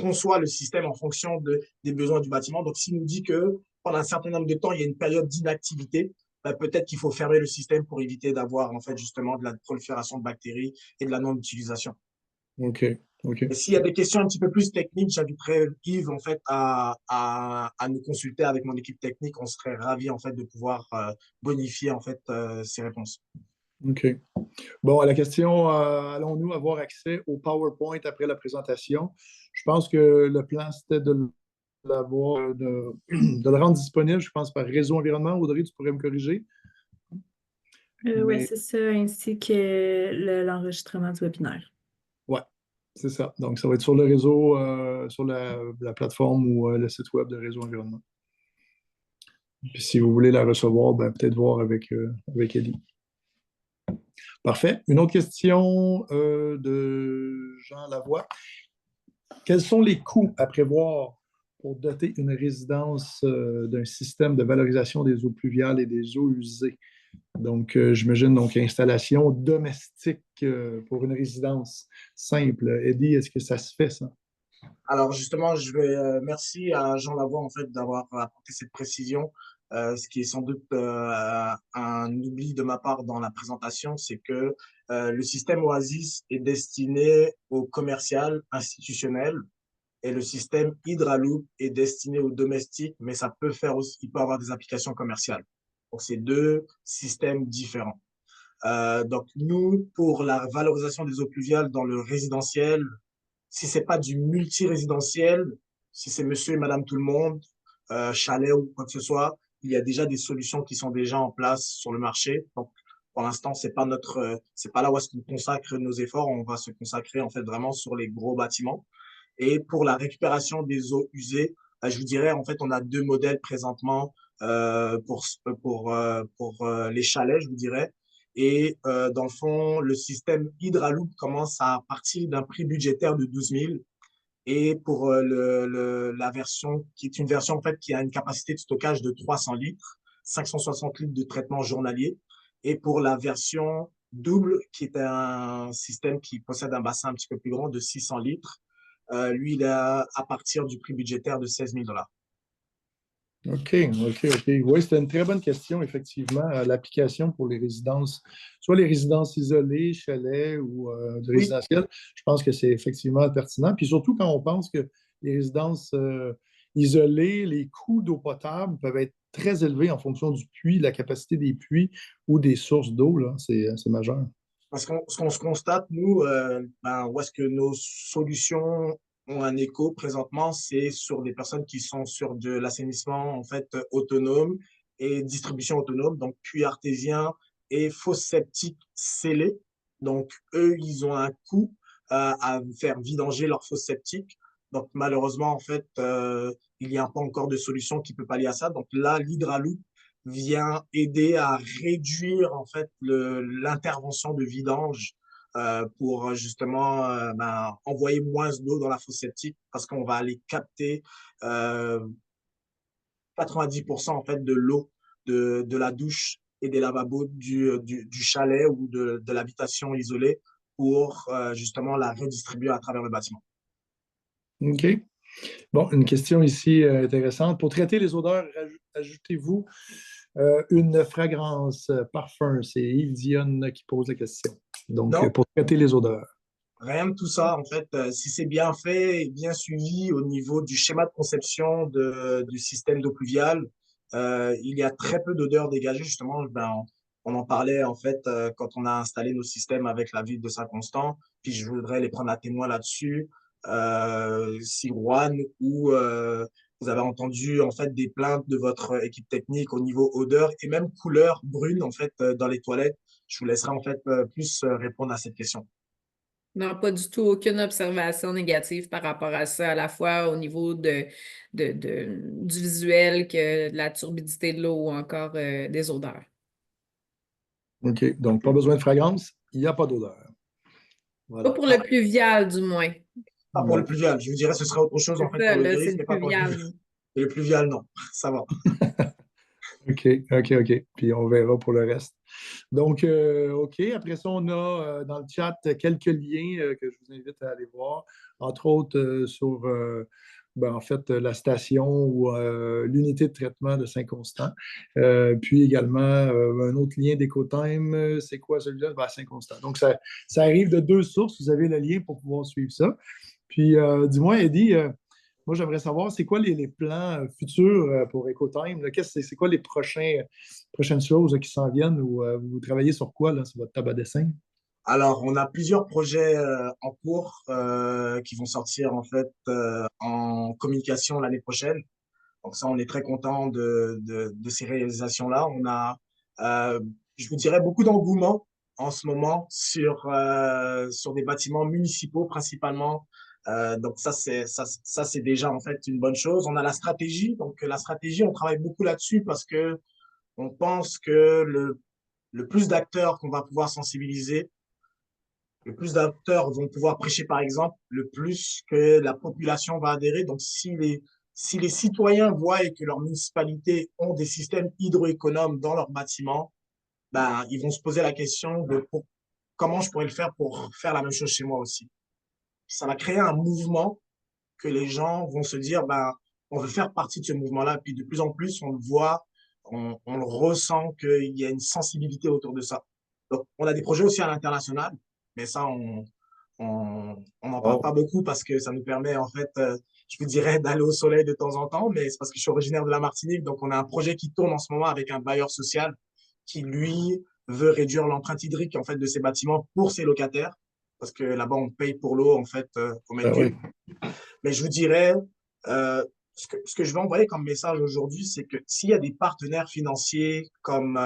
conçoit le système en fonction des besoins du bâtiment. Donc, s'il nous dit que pendant un certain nombre de temps, il y a une période d'inactivité, ben, peut-être qu'il faut fermer le système pour éviter d'avoir en fait justement de la prolifération de bactéries et de la non-utilisation. OK. OK. Et s'il y a des questions un petit peu plus techniques, j'inviterai Yves en fait à nous consulter avec mon équipe technique. On serait ravis en fait de pouvoir bonifier en fait ces réponses. OK. Bon, à la question, allons-nous avoir accès au PowerPoint après la présentation? Je pense que le plan, c'était de le rendre disponible, je pense, par Réseau Environnement. Audrey, tu pourrais me corriger? Oui, Mais c'est ça, ainsi que l'enregistrement du webinaire. ouais, c'est ça. Donc, ça va être sur le réseau, sur la plateforme ou le site web de Réseau Environnement. Puis si vous voulez la recevoir, ben, peut-être voir avec Ellie. Parfait. Une autre question de Jean Lavoie. Quels sont les coûts à prévoir pour doter une résidence d'un système de valorisation des eaux pluviales et des eaux usées? Donc, j'imagine donc installation domestique pour une résidence simple. Eddie, est-ce que ça se fait, ça? Alors justement, merci à Jean Lavoie en fait d'avoir apporté cette précision. Ce qui est sans doute un oubli de ma part dans la présentation, c'est que le système Oasis est destiné au commercial institutionnel Et le système Hydraloop est destiné aux domestiques, mais ça peut faire aussi, il peut avoir des applications commerciales. Donc, c'est deux systèmes différents. Donc, nous, pour la valorisation des eaux pluviales dans le résidentiel, si c'est pas du multi-résidentiel, si c'est monsieur et madame tout le monde, chalet ou quoi que ce soit, il y a déjà des solutions qui sont déjà en place sur le marché. Donc, pour l'instant, c'est pas là où est-ce qu'on consacre nos efforts. On va se consacrer, en fait, vraiment sur les gros bâtiments. Et pour la récupération des eaux usées, je vous dirais, en fait, on a deux modèles présentement pour les chalets, je vous dirais. Et dans le fond, le système Hydraloop commence à partir d'un prix budgétaire de 12 000. Et pour la version, qui est une version en fait qui a une capacité de stockage de 300 litres, 560 litres de traitement journalier. Et pour la version double, qui est un système qui possède un bassin un petit peu plus grand de 600 litres, lui, il est à partir du prix budgétaire de 16 000 $. OK, OK, OK. Oui, c'était une très bonne question, effectivement. L'application pour les résidences, soit les résidences isolées, chalets ou de Oui, résidentiel, je pense que c'est effectivement pertinent. Puis surtout quand on pense que les résidences isolées, les coûts d'eau potable peuvent être très élevés en fonction du puits, de la capacité des puits ou des sources d'eau, là. C'est majeur. parce qu'on ce qu'on se constate, nous, où est-ce que nos solutions ont un écho présentement, c'est sur des personnes qui sont sur de l'assainissement en fait autonome et distribution autonome, donc puits artésien et fosse septique scellée. Donc, eux, ils ont un coût à faire vidanger leur fosse septique. Donc, malheureusement, en fait, il n'y a pas encore de solution qui peut pallier à ça. Donc là, l'Hydraloop vient aider à réduire en fait l'intervention de vidange pour justement envoyer moins d'eau dans la fosse septique parce qu'on va aller capter euh, 90% en fait de l'eau de la douche et des lavabos du chalet ou de l'habitation isolée pour justement la redistribuer à travers le bâtiment. OK. Bon, une question ici intéressante. Pour traiter les odeurs, ajoutez-vous une fragrance, parfum. C'est Yves Dionne qui pose la question. Donc, Non, pour traiter les odeurs. rien de tout ça, en fait, si c'est bien fait et bien suivi au niveau du schéma de conception du système d'eau pluviale, il y a très peu d'odeurs dégagées. Justement, on en parlait en fait quand on a installé nos systèmes avec la ville de Saint-Constant. Puis je voudrais les prendre à témoin là-dessus. Si Juan ou vous avez entendu en fait des plaintes de votre équipe technique au niveau odeur et même couleur brune en fait dans les toilettes, je vous laisserai en fait plus répondre à cette question. Non, pas du tout, aucune observation négative par rapport à ça, à la fois au niveau du visuel que de la turbidité de l'eau ou encore des odeurs. OK. Donc, pas besoin de fragrance. Il n'y a pas d'odeur. Pas Voilà. pour le pluvial, du moins. Pas pour le pluvial. Je vous dirais ce serait autre chose en C'est fait ça, pour le là, c'est gris, le mais pas pour le pluvial. pluvial. Et le pluvial, non. Ça va. OK, OK, OK. Puis on verra pour le reste. Donc, OK. Après ça, on a dans le chat quelques liens que je vous invite à aller voir, entre autres sur en fait, la station ou l'unité de traitement de Saint-Constant. Puis également, un autre lien d'EcoTime, c'est quoi celui-là? Saint-Constant. Donc, ça arrive de deux sources. Vous avez le lien pour pouvoir suivre ça. Puis, dis-moi, Eddie, moi, j'aimerais savoir, c'est quoi les plans futurs pour EcoTime? Là? C'est quoi les prochaines choses qui s'en viennent ou vous travaillez sur quoi là, sur votre table à dessin? Alors, on a plusieurs projets en cours qui vont sortir en fait en communication l'année prochaine. Donc ça, on est très content de ces réalisations-là. On a, euh, je vous dirais, beaucoup d'engouement en ce moment sur des bâtiments municipaux principalement. Donc ça, c'est déjà en fait une bonne chose. On a la stratégie. Donc la stratégie, on travaille beaucoup là-dessus parce que on pense que le plus d'acteurs qu'on va pouvoir sensibiliser, le plus d'acteurs vont pouvoir prêcher, par exemple, le plus que la population va adhérer. Donc, si les citoyens voient que leurs municipalités ont des systèmes hydroéconomes dans leurs bâtiments, ben, ils vont se poser la question de comment je pourrais le faire pour faire la même chose chez moi aussi. Ça va créer un mouvement que les gens vont se dire, ben, on veut faire partie de ce mouvement-là. Puis de plus en plus, on le voit, on le ressent qu'il y a une sensibilité autour de ça. Donc, on a des projets aussi à l'international, mais ça, on n'en parle pas beaucoup parce que ça nous permet, en fait, je vous dirais, d'aller au soleil de temps en temps, mais c'est parce que je suis originaire de la Martinique. Donc, on a un projet qui tourne en ce moment avec un bailleur social qui, lui, veut réduire l'empreinte hydrique, en fait, de ses bâtiments pour ses locataires. Parce que là-bas, on paye pour l'eau, en fait, au mètre cube. Mais je vous dirais, ce que je veux envoyer comme message aujourd'hui, c'est que s'il y a des partenaires financiers comme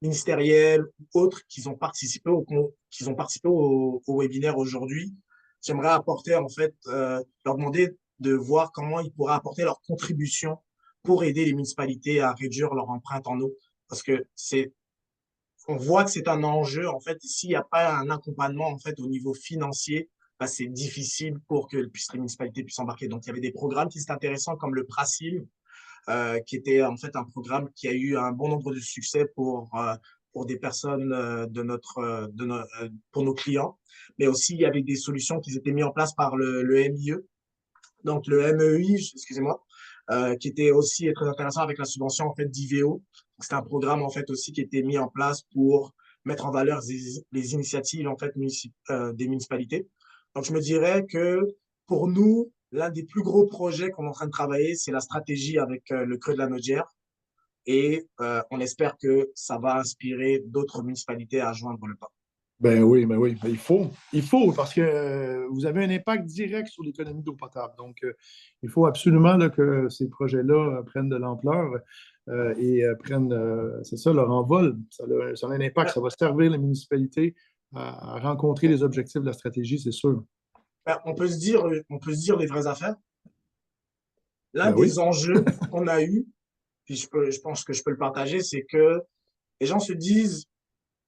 ministériels ou autres qui ont participé au webinaire aujourd'hui, j'aimerais apporter, en fait, leur demander de voir comment ils pourraient apporter leur contribution pour aider les municipalités à réduire leur empreinte en eau. Parce que on voit que c'est un enjeu, en fait, s'il n'y a pas un accompagnement, en fait, au niveau financier, bah, c'est difficile pour que les municipalités puissent embarquer. Donc, il y avait des programmes qui étaient intéressants comme le PRACIM, qui était en fait un programme qui a eu un bon nombre de succès pour des personnes pour nos clients. Mais aussi, il y avait des solutions qui étaient mises en place par le MIE, donc le MEI, excusez-moi, qui était aussi très intéressant avec la subvention en fait d'IVO. C'est un programme en fait aussi qui était mis en place pour mettre en valeur les initiatives en fait des municipalités. Donc je me dirais que pour nous, l'un des plus gros projets qu'on est en train de travailler, c'est la stratégie avec le Creux de la Naudière. Et on espère que ça va inspirer d'autres municipalités à joindre le pas. Ben oui, il faut parce que vous avez un impact direct sur l'économie d'eau potable. Donc, il faut absolument là, que ces projets-là prennent de l'ampleur et prennent, c'est ça, leur envol. Ça a un impact, ça va servir les municipalités à rencontrer les objectifs de la stratégie, c'est sûr. Ben, on peut se dire les vraies affaires. L'un Ben oui. des enjeux qu'on a eu, puis je pense que je peux le partager, c'est que les gens se disent,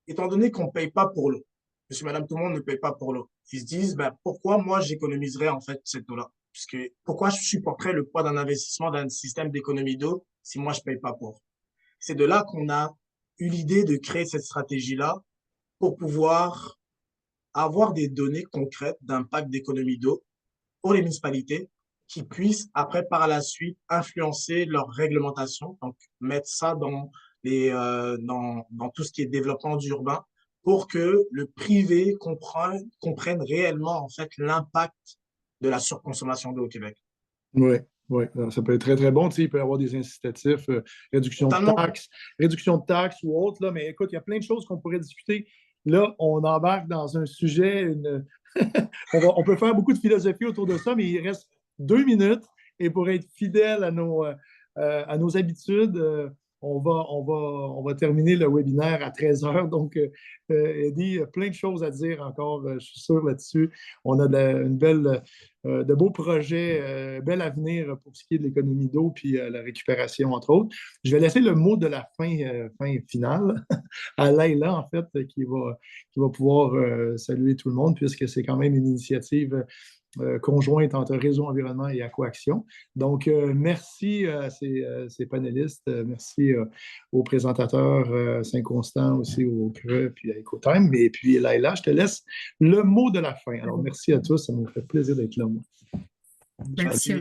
étant donné qu'on ne paye pas pour l'eau, monsieur, madame, tout le monde ne paye pas pour l'eau. Ils se disent, ben, pourquoi moi j'économiserais en fait cette eau-là? Puisque pourquoi je supporterais le poids d'un investissement d'un système d'économie d'eau si moi je ne paye pas pour? C'est de là qu'on a eu l'idée de créer cette stratégie-là pour pouvoir avoir des données concrètes d'impact d'économie d'eau pour les municipalités qui puissent après par la suite influencer leur réglementation, donc mettre ça dans tout ce qui est développement urbain pour que le privé comprenne réellement en fait l'impact de la surconsommation d'eau au Québec. Oui, ça peut être très, très bon. Tu sais, il peut y avoir des incitatifs, réduction de taxes ou autre, là, mais écoute, il y a plein de choses qu'on pourrait discuter. Là, on embarque dans un sujet, on peut faire beaucoup de philosophie autour de ça, mais il reste 2 minutes et pour être fidèle à nos habitudes, on va terminer le webinaire à 13h. Donc, Eddie, plein de choses à dire encore, je suis sûr là-dessus. On a de beaux projets, bel avenir pour ce qui est de l'économie d'eau puis la récupération, entre autres. Je vais laisser le mot de la fin finale à Laïla, en fait, qui va pouvoir saluer tout le monde, puisque c'est quand même une initiative conjointe entre Réseau Environnement et Aquaction. Donc, merci à ces panélistes, merci aux présentateurs Saint-Constant, aussi au Creux, puis à Écotime. Et puis, Laïla, je te laisse le mot de la fin. Alors, merci à tous, ça m'a fait plaisir d'être là, moi. Merci.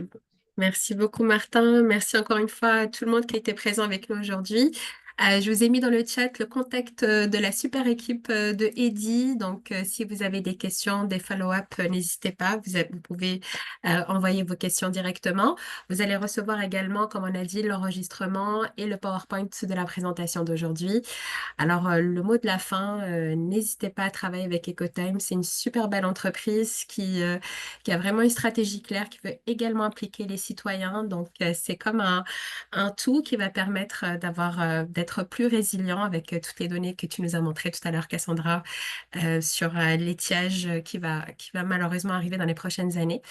Merci beaucoup, Martin. Merci encore une fois à tout le monde qui était présent avec nous aujourd'hui. Je vous ai mis dans le chat le contact de la super équipe de Eddie. Donc, si vous avez des questions, des follow-up, n'hésitez pas. Vous pouvez envoyer vos questions directement. Vous allez recevoir également, comme on a dit, l'enregistrement et le PowerPoint de la présentation d'aujourd'hui. Alors, le mot de la fin, n'hésitez pas à travailler avec Écotime. C'est une super belle entreprise qui a vraiment une stratégie claire, qui veut également impliquer les citoyens. Donc, c'est comme un tout qui va permettre d'être plus résilient avec toutes les données que tu nous as montrées tout à l'heure, Cassandra, sur l'étiage qui va malheureusement arriver dans les prochaines années.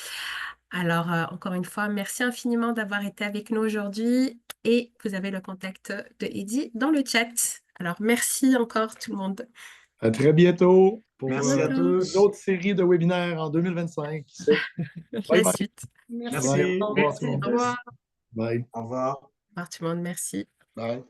Alors, encore une fois, merci infiniment d'avoir été avec nous aujourd'hui et vous avez le contact de Eddie dans le chat. Alors, merci encore tout le monde. À très bientôt pour Merci à tous. une autre série de webinaires en 2025. La suite. Merci. Au revoir. Bye. Bye. Au revoir. Au revoir tout le monde, merci. Bye.